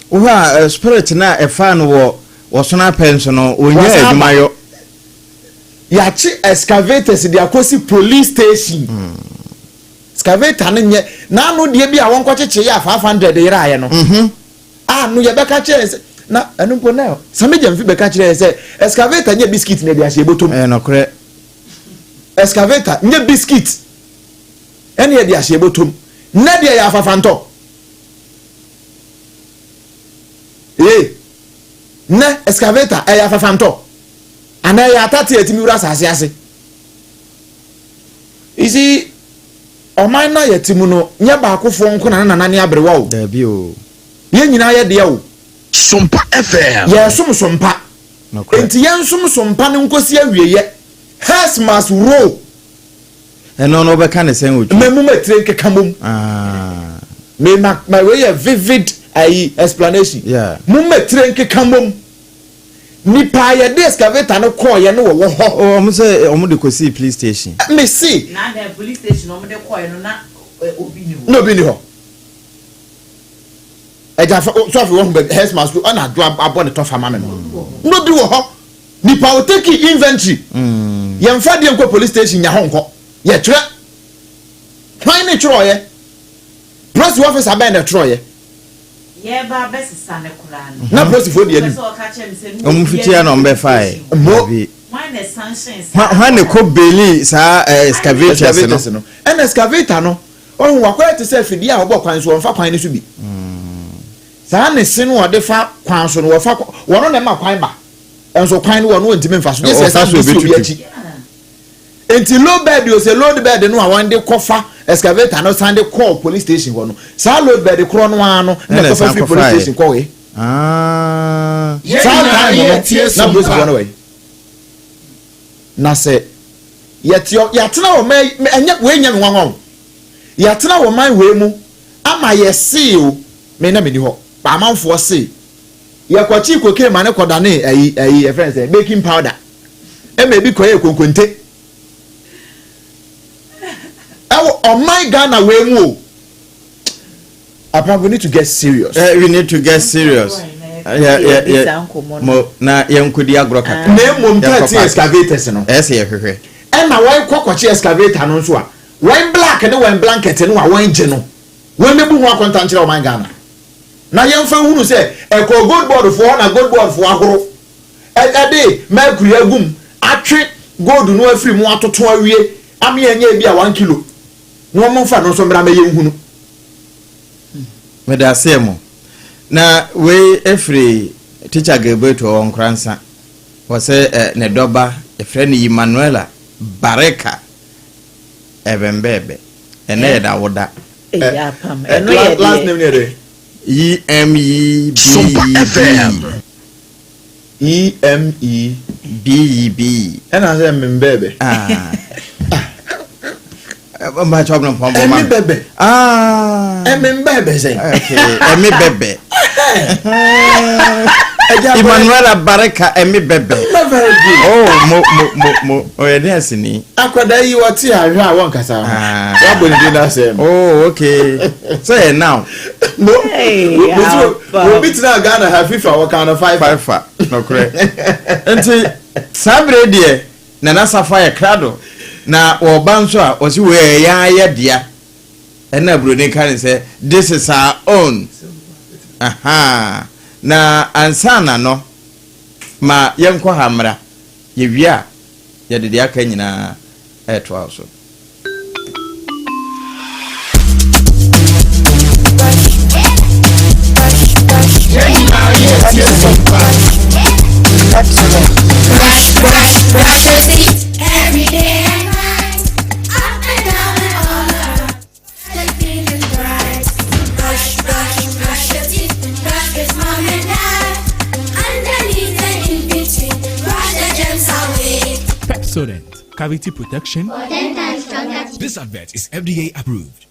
Uha spirit na e fa no wo wasona penso no onye adwumayo ya chi excavators dia kosi police station excavator no nye na no de bia won kwacheche ya 500 yira ye no no ye beka che na enumpo na sameje mfi beka che se excavator nye biscuit na dia hye botom no kre excavator nye biscuit ene ye dia hye botom na dia ya fafanto ne excavator eya fafanto ana ya tati etimi wura sase ase isi oman na yetimu no nya ba akofo nko na nane abrewa o da bi o ye nyina ye de o Sompa FM ye sompa enti ye sompa ne nkosi awieye has must roll eno no be kan sen oju memu metre nkeka mom me my way a vivid explanation mum metre nkeka mom nipa ye de excavator no call ye no wo ho mo say omo de kosi police station me see na the police station omo de call ye no na obi ni ho no bi ni ho eja so afi wo be health master on adwo abo ne to fama me no bi wo ho nipa o take inventory ye mfa de nko police station nya ho nko ye tire kwan ne tro ye press officer ben ne tro ye ye ba besisa ne kura no na press for de ani omo fitia no mbe fai mo why the sunshine ha ne ko beli sa excavators no en excavator no on wa kwa te se fidi a obo kwan so on fa kwan ne so bi sa ne sin wo de fa kwan so no wo fa wono ne ma kwan ba enso kwan ne wono ntime mfa so je se sa so bi achi enti low bed o se load bed no a wan de kofa excavator no sande call police station wono sa load bed kro no ano ne kofa free police station ko we sa na police wono we na se yetio yatena wo mai enya we nya me wanwo yatena wo mai we mu ama ye see o me na me ni ho ba amanfo see ye kwachi koke ma ne kodane ayi friends baking powder e me bi koye konkonte oh my Ghana we mu Apam, we need to get serious. We need to get serious. Mo na yankudi agro kaka. Na mom 30 excavators no. Ese ye hwehwe. E na why kwakwachi excavator no so a. Why black and why blanket no a why je no. We mebu ho akonta nkyere o man Ghana. Na yemfa hunu se e ko gold board for na gold board for ahoro. E dey mercury agum atwe gold no afiri mu atoto awie. Ame enya bi a 1 kilo. No mo fa no so mbra me yenhunu. Me da semo. Na we every teacher Gilberto on Kransa was ne doba a friend Emmanuela Bareka Ebembebe and da woda last name there EMEBB and I say Mbebe my problem from Mbebe Mbebe say okay Mbebe Emmanuela Bareka Mbebe very good mo o dance ni akwada yi wati ahwe a won kasa wa bo ni na say oh okay so now no we beat na Ghana have FIFA wa kind of 5 no correct enti sabre die na na safaya krado na oba nso a osi we ya dia ena broni kan say this is our own aha na ansana no ma yenko hamra ye wia ye de aka nyina eto aso Brush your teeth every day. cavity protection. For 10 times stronger. This advert is FDA approved.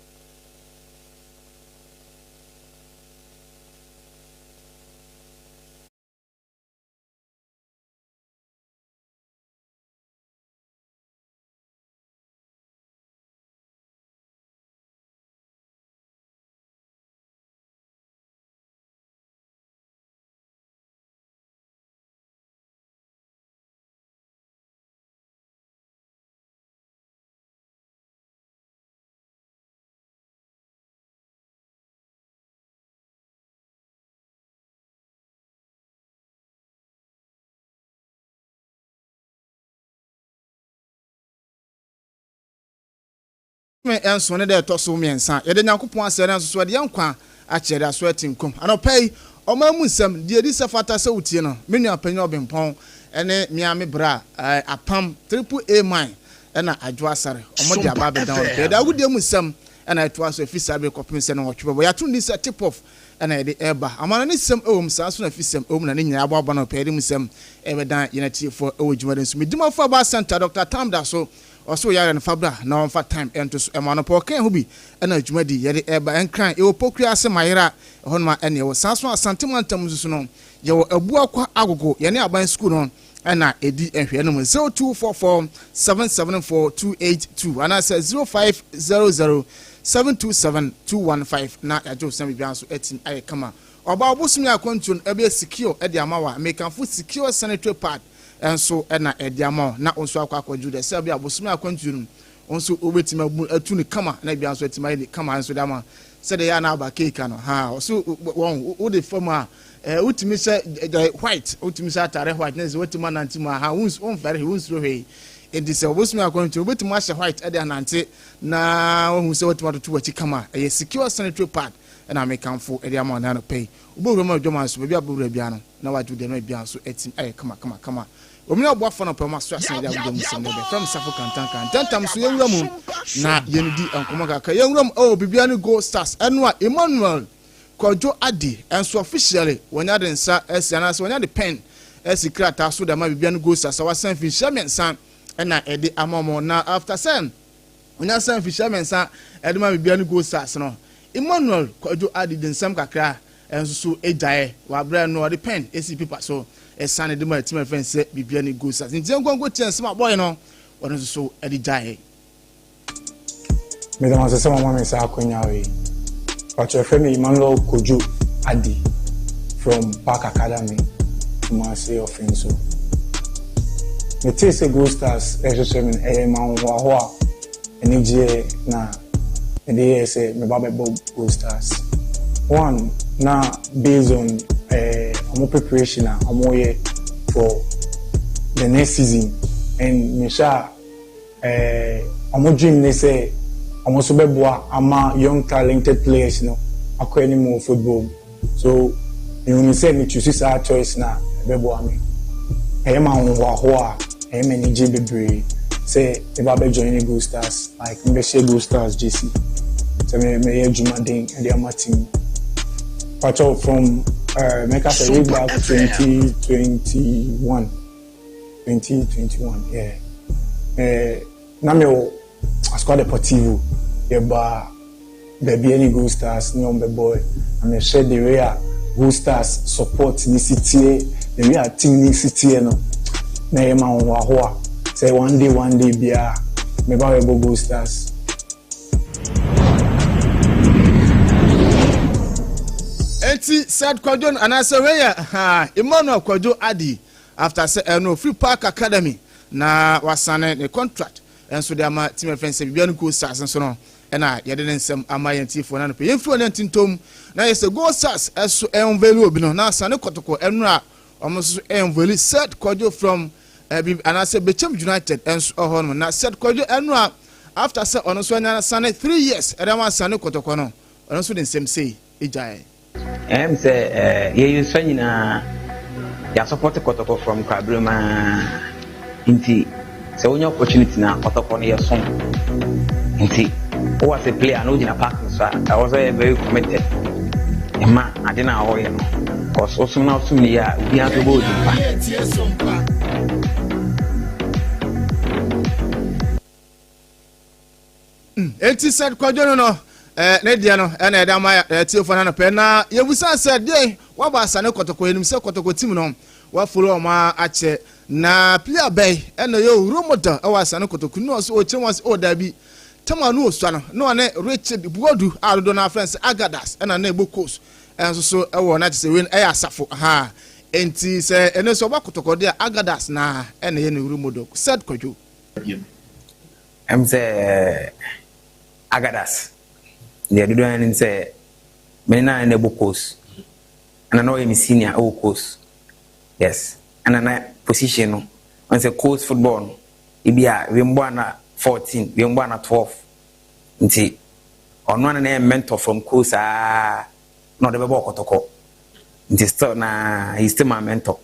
me enso ne de to so miensa ye de nyankopon asere enso so de yankwa a chere aso atinkom anopai omamu nsam de edi se fata se wutie no menu apanyi Obrempong ene miame bra apam AAA mine ena Adwoa Asare omo de aba be down de da wudie mu nsam ena to aso afisa be kopim se no wotwe bo ya to ni se tip off ena de eba amana ne sem ewom sa so na fisem ewom na ne nyina abo abo na pe de mu sem ebe dan ye na tiefo ewojuma de nso medima fo ba center Dr. Apam Dadaa also yare no fabra na on fa time ento so emano po kan ho bi na adwumadi yare eba enkran e opokua ase mayera ho no ene wo sanso asantemantam susu no ye wo abu akwa agogo ye ne aban school no na edi ehwe no 0244 774282 ana say 0500 727 na yajo sam bia so etin aye kama oba obusumi akontu ebe secure e de amawa American food secure sanitary pad enso na ediamo na onso akwa jude se bia bosumi akwantu onso obetima atu ni kama na bia so etima ni kama enso dama se de ya na aba cake no ha so won wo de forma utimi se white utimi se atare white na se wetima nantima ha won very won sro he edi se bosumi akwantu obetima she white e de anante na won se wetima to wachi kama e secure sanitary pad na American edi ama na no pay obo ma dwoma so bia bobura bia no na waju de no bia so etim aye kama omina obo afa no pema so asan dia budem sem no be from Safo Kantankan tantam so yewura mu na yenidi ankomo kaka yewura mu bibia ni Go Stars eno a Emmanuel Kojo Adi enso officially wonya de nsa esiana so wonya de pen esikrata so da ma bibia ni Go Stars wasan fi shamensan na edi amomo na after sen wonya san fi shamensan edi ma bibia ni Go Stars no Emmanuel Kojo Adi de nsam kakra enso so ejae wa bra no de pen esi paper so esane de ma team friends say bibia ni Go Stars nti engongo chance ma boy no wono so edi jae me dem ase mama me say akonya we but your friend Emmanuel Kojo Adi from Park Academy Kumasi offense me tell say Go Stars ehwehwe me ma ho a eni je na they say me baba Go Stars one now based on more preparation more for the next season and me sha more dream they say so beboa ama young talented players you know akọ more football so you say me choose our choice na beboa me ma ho a me ni je bebre say e ba be join Go Stars like me share Go Stars JC so me juma den and their team Pacho from make us a back 2021 yeah na me o squad deportivo e ba baby any Go Stars no be boy I me share the way Go Stars support the city the way team the city no na e ma wo ho say one day bia me ba we Go Stars. Enti said Kojo anasa weya Emmanuel Kojo Adi after say no Free Park Academy na wasane the contract enso de ama team friends bibia no Go Stars enso no na ye de nsem ama yentifo na no pe yemfo na tintom na ye say Go Stars eso envelu obi no na asane kotoko enu a omoso envelu said Kojo from anasa Bechem United enso ho no na said Kojo enu a after say ono so nya asane 3 years edama asane kotoko no ono so de nsem say ejae say you swanyina ya support Kotoko from Kabruma inti so when your opportunity na Kotoko na yesom inti who was a player no in a park so I was very committed ema adina ho ye no cause also now to me ya we have to go enti said kwadwo no ne dia no na eda ma tiefo na pe na yebusa said dey wa ba Asane Kotoko enim se Kotoko team no wa follow ma ache na player bay na yo romoda wa Asane Kotoko no so o chenwas o da bi tama no so no ne Richard Buodu arodo na friends Agadas na ebo coast enso so e na se wen asafo ha enti se ene so ba Kotoko de Agadas na na ye ne romodo said kwadwo say Agadas they do and say me na ebo coast and I know him senior o coast yes and na position no on say coast football no ibia we mbo na 14 we mbo na 12 nti ono na mentor from coast no de bebo Kotoko nti still na he's still my mentor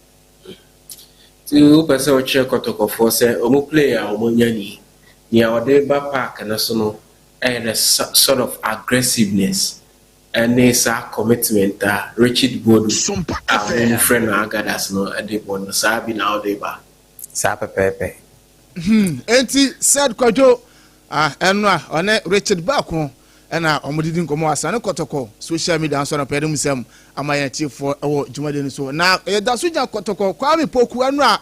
to person o che Kotoko for say omo player omo nyani ni Odehyieba park na so no and a sort of aggressiveness and there's a commitment Richard Bodu our friend Agadas no at the one sabi na Odehyieba sa pepe enti said kwadwo enwa one Richard Bako na omodidi nkomo Asane Kotoko social media so na pedem sem amaya chiefo ewo jumade so na da so jan Kotoko kwami poku enwa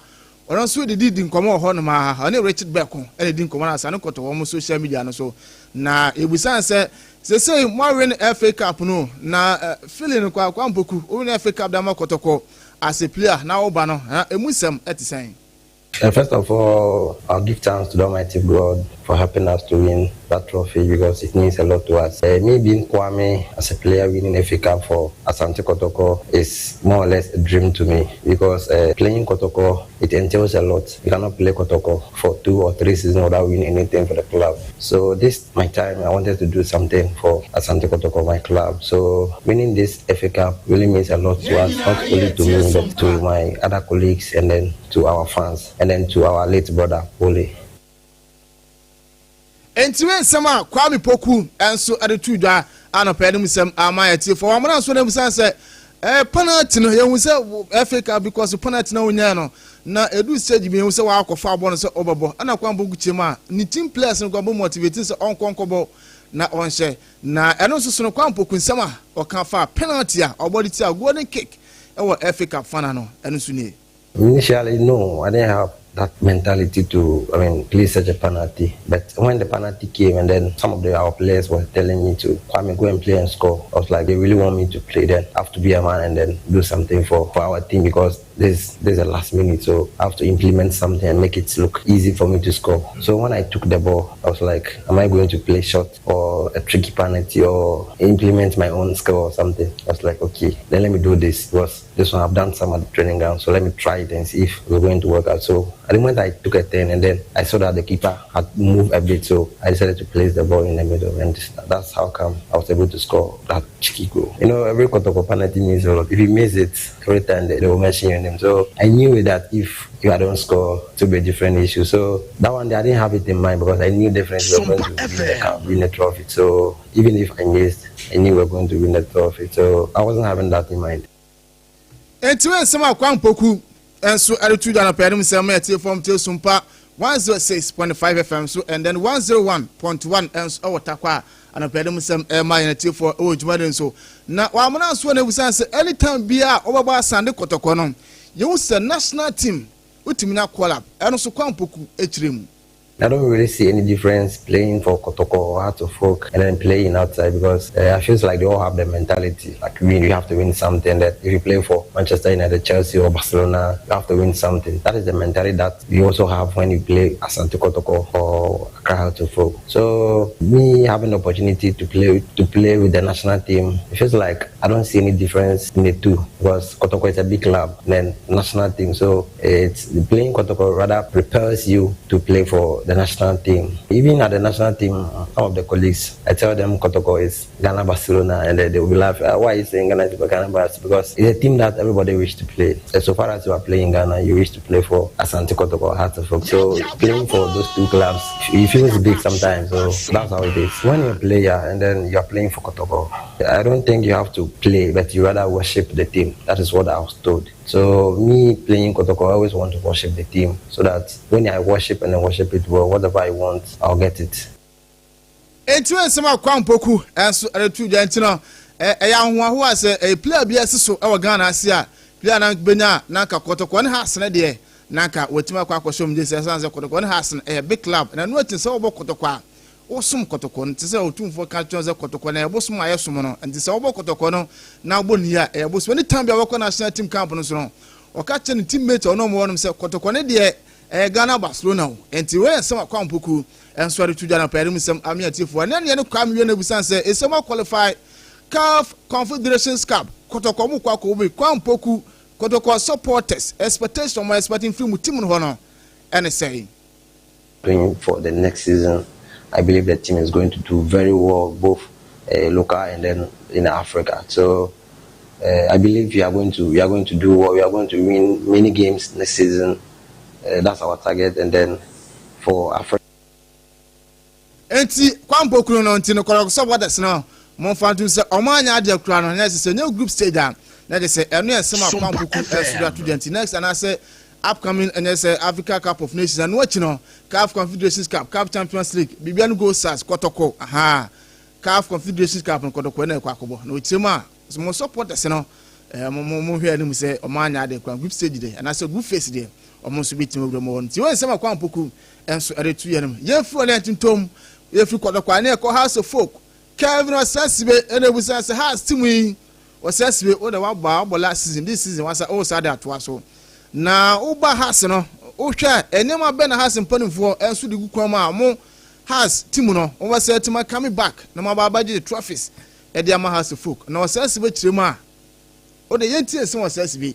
ono so didi nkomo ho no ma one Richard Bako ene di nkomo na Asane Kotoko mo social media no so na ebusan se mo win FA Cup no na feeling kwa mpoku o win FA Cup da ma Kotoko as a player na oba no emusem etisen. First of all, I'll give thanks to the Almighty God for helping us to win that trophy because it means a lot to us. Me being Kwame as a player winning FA Cup for Asante Kotoko is more or less a dream to me because playing Kotoko, it entails a lot. You cannot play Kotoko for 2 or 3 seasons without winning anything for the club. So this my time, I wanted to do something for Asante Kotoko, my club. So winning this FA Cup really means a lot to us, not only to me but to my other colleagues and then to our fans and then to our late brother Ole. Entiwe nsema Kwame Poku enso adetu dwa anopedem sem amayati for amana so na busan se penalty no yehu se FA Cup because penalty na wonya no na edu stage bi yehu se wa akofa abo no se obabo ana kwambo guchema ni team players no kwambo motivate se onkonkobo na onhye na eno so no Kwame Poku nsema o kan fa penalty a obodi ti a golden kick e wo FA Cup fana no eno so ni. Initially, no, I didn't have that mentality to, play such a penalty. But when the penalty came and then some of our players were telling me to go and play and score, I was like, they really want me to play then. I have to be a man and then do something for our team because there's a last minute. So I have to implement something and make it look easy for me to score. So when I took the ball, I was like, am I going to play short or a tricky penalty or implement my own skill or something? I was like, okay, then let me do this because this one I've done some at the training ground. So let me try it and see if we're going to work out. So at the moment I took a turn and then I saw that the keeper had moved a bit. So I decided to place the ball in the middle and that's how come I was able to score that cheeky goal. Every Kotoko penalty means a lot. If you miss it, every time they will mention your name. So I knew that if I don't score, it would be a different issue. So that one day I didn't have it in mind because I knew definitely we were going to win the trophy. So even if I missed, I knew we were going to win the trophy. So I wasn't having that in mind. Entiwe nsema Kwame Poku enso adetu da na pedem sem etie form te Sompa 106.5 FM so and then 101.1 enso otakwa ana pedem sem ma etie for ojumade so na wa mona so na busan se anytime bia obaba Asane Kotoko no you say national team utimi na collab eno so Kwame Poku echiremu. I don't really see any difference playing for Kotoko or Heart of Folk and then playing outside because I feel like they all have the mentality. Like you have to win something. That if you play for Manchester United, Chelsea or Barcelona, you have to win something. That is the mentality that you also have when you play Asante Kotoko or Accra Heart of Folk. So me having the opportunity to play with the national team, it feels like I don't see any difference in the two because Kotoko is a big club then national team. So it's playing Kotoko rather prepares you to play for the national team. Even at the national team, some of the colleagues, I tell them Kotoko is Ghana Barcelona and they will be laughing, why are you saying Ghana is Ghana Barcelona? Because it's a team that everybody wishes to play. So far as you are playing Ghana, you wish to play for Asante Kotoko, Heart of Folk. So playing for those two clubs, it feels big sometimes. So that's how it is. When you're a player and then you're playing for Kotoko, I don't think you have to play, but you rather worship the team. That is what I was told. So me playing Kotoko, I always want to worship the team so that when I worship and I worship it well, whatever I want, I'll get it. enti wen sama kwampoku enso retu jantino ya ho ase player bi asiso e Ghana ase a player na benya na ka kotoko ne ha sene de na ka wetima kwa akosom je se sanse kotoko ne ha sene big club na no tin se obo kotoko a osum kotoko nti se otumfo ka chonze kotoko na ebosom ayesom no nti se obo kotoko no na oboni ya ebosom ni time bia wako national team camp no so no oka che ne teammate ono mo wonum se kotoko ne de Ghana Barcelona enti we sama kwampoku enso retu jana pere musem amiatifo na ne kwa mwe na busan se esema qualify CAF Confederations Cup kotoko mu kwa ko bi kwampoku kotoko supporters expectation my expecting from team no no and say for the next season. I believe the team is going to do very well, both local and then in Africa. So I believe we are going to do well. We are going to win many games next season. That's our target. And then for Africa. Enti kwampoku no ntino kotoko supporters no mon fantu se omanya ade kura no na se new group stage a na de se eno esema kwampoku esura to next and I say upcoming NSA Africa Cup of Nations and watching no CAF Confederations Cup, CAF Champions League, Bibian go SAS kotoko CAF Confederations Cup no kotoko na kwakobo no chema so supporters no mo hwe anim se omanya de kwa group stage de and I say group phase de omo so bitim obro mo nti wen sema kwampoku enso eretu yenim ye fro na tintom ye fri kotoko na ko house of folk Kevin Osasibe enebusa se has timu Osasibe o da wa ba last season this season was o sa da to aso na uba has no uhwe enema be na has mpanimfo enso de gukwama mo has team no o was set ma coming back na ma ba the trophies e de ama has folk na Osasibe kiremu a o de yenti enso Osasibe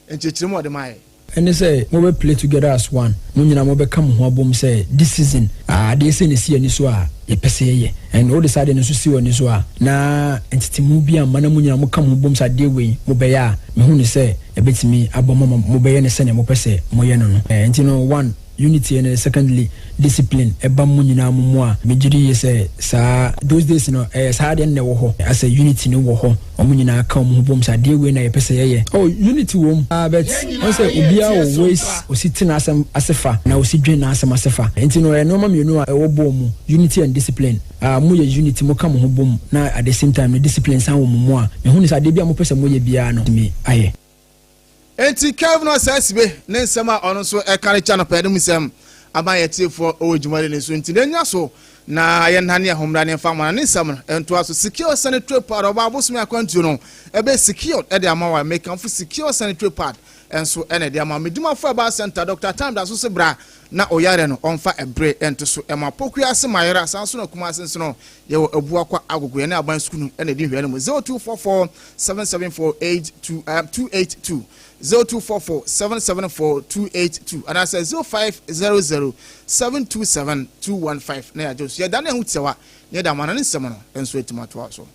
enchekiremu o de mai and they say we will play together as one. Munyina mo be come ho abom say this season they say ne see ani so a ye pese ye and all the side no so see oni so a na entitimu bi am na munyina mo come ho abom say dey we mo be ya me hu ni say e betimi abom mo be ye ne se ne mo pese mo ye no no enti one unity and secondly discipline eba munyina mo a mejiri ye say sa those days no sa de ne wo ho as a unity ne wo ho omunyina aka mo bom sa de we na ye pese ye oh unity wo but on say obia always ositina asem asefa na osidwen na asem asefa enti no normal me no a wo bom unity and discipline mo ye unity mo ka mo ho bom na at the same time the discipline san wo mo a me hu ni sa de bia mo pese mo ye bia no me aye enti Kevin Osasibe ne nsema ono so e kare cha no pede musem abayete for ojumale ne so enti nya so na ye nane ahomra ne fama ne nsem ento aso secure sanitary pad oba abosumi akwantu no ebe secure e de amawa make am for secure sanitary pad enso ene de ama meduma for ba center Dr. Time da so se bra na oyare no onfa ebre ento so e ma poku ase mayera sanso no kuma sense no ye wo abu akwa agogo ye na aban skulu ene de hwe no 0244 7748282 0244 774 282 and I say 0500 727 215 na ya jos ya dane hutsewa ne da manane nsem no enso etimato aso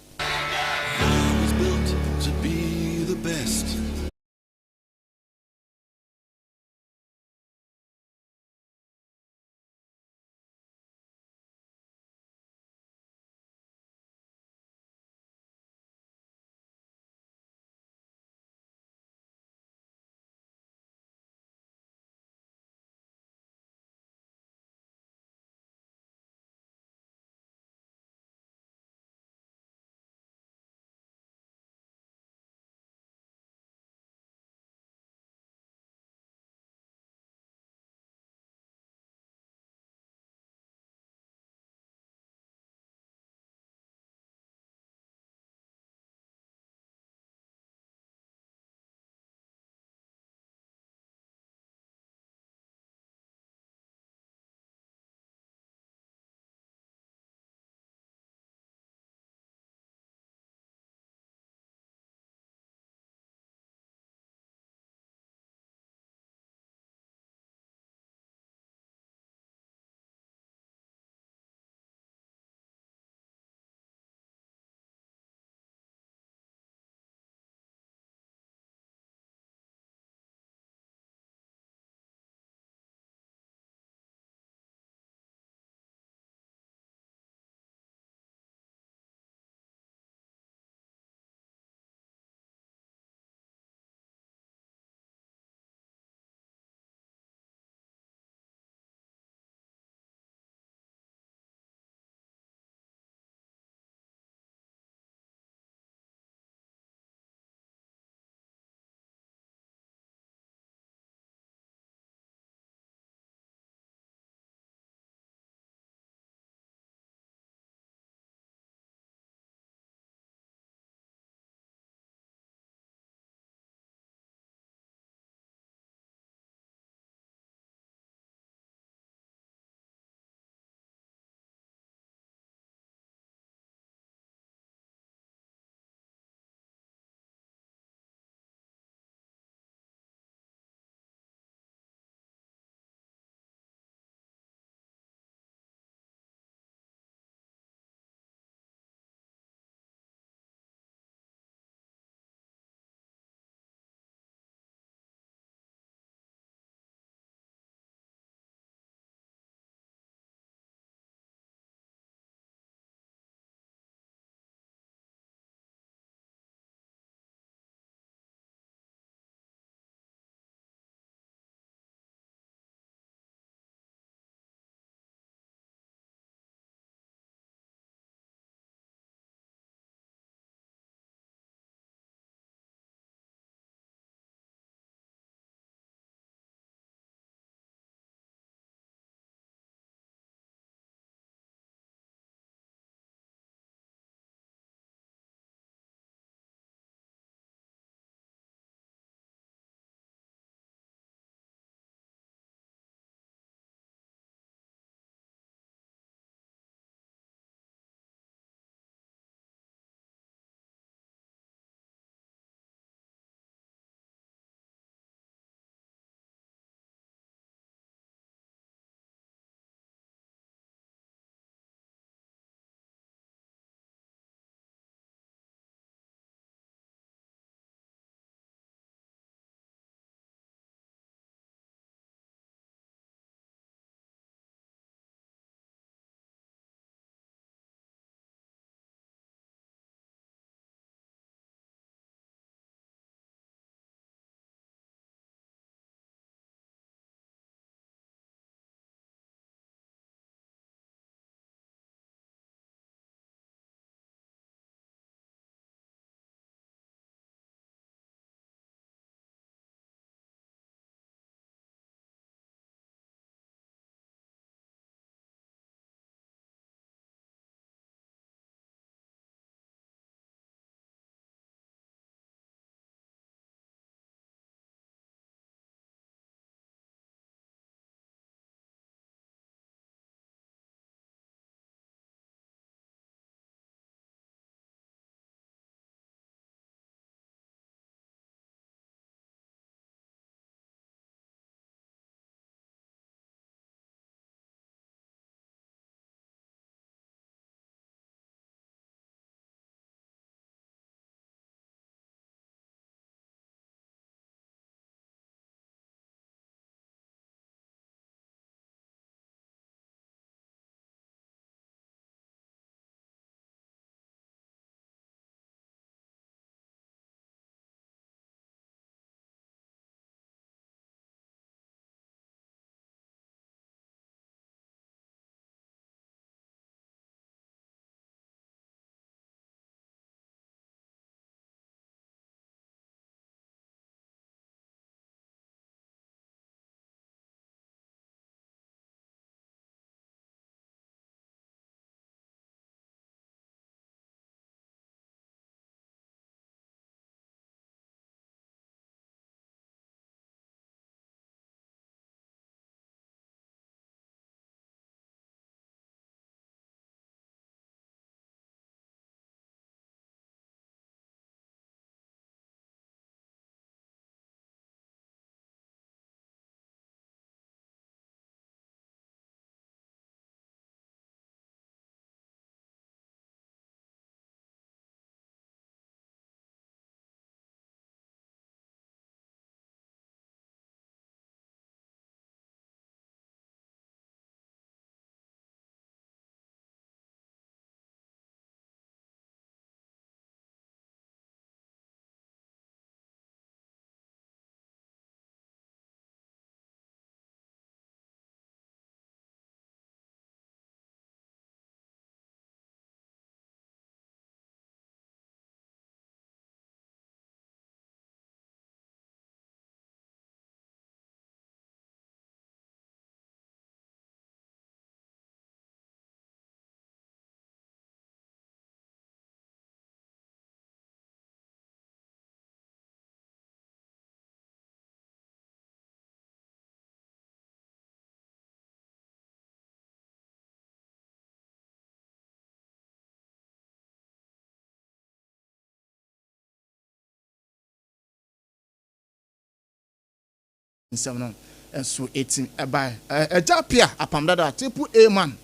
nsɛm no nso etim ɛbae ɛgya pia Apam Dadaa triple A man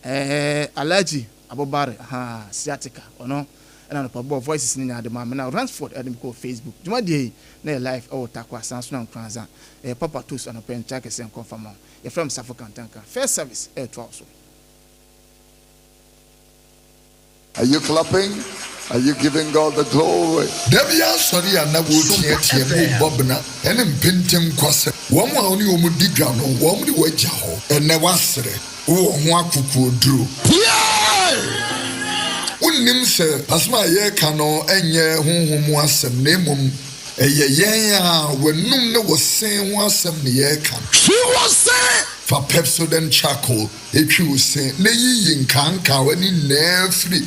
Alhaji Abobare sciatica ɔno ɛna no pɔbɔ voices ni nyade ma na Ransford ɛde ko Facebook dwumadie na live ɛwɔ takwa sanso na nkranza papa tos ana pen check sen confirm ye from Safo Kantanka first service 12 so. Are you clapping? Are you giving God the glory? Devia sorry and na wo tie mo bobna ene mpentem kwase wo mo oni o mu diga no wo mo di wagya ho ene wasere wo ho akuku oduro unnim se asma ye ka no enye honhom asem na emom eye yen a wanum ne wo sen ho asem ne ye ka she was say for Pepsodent charcoal etwi wo sen na yi nkanka wani na free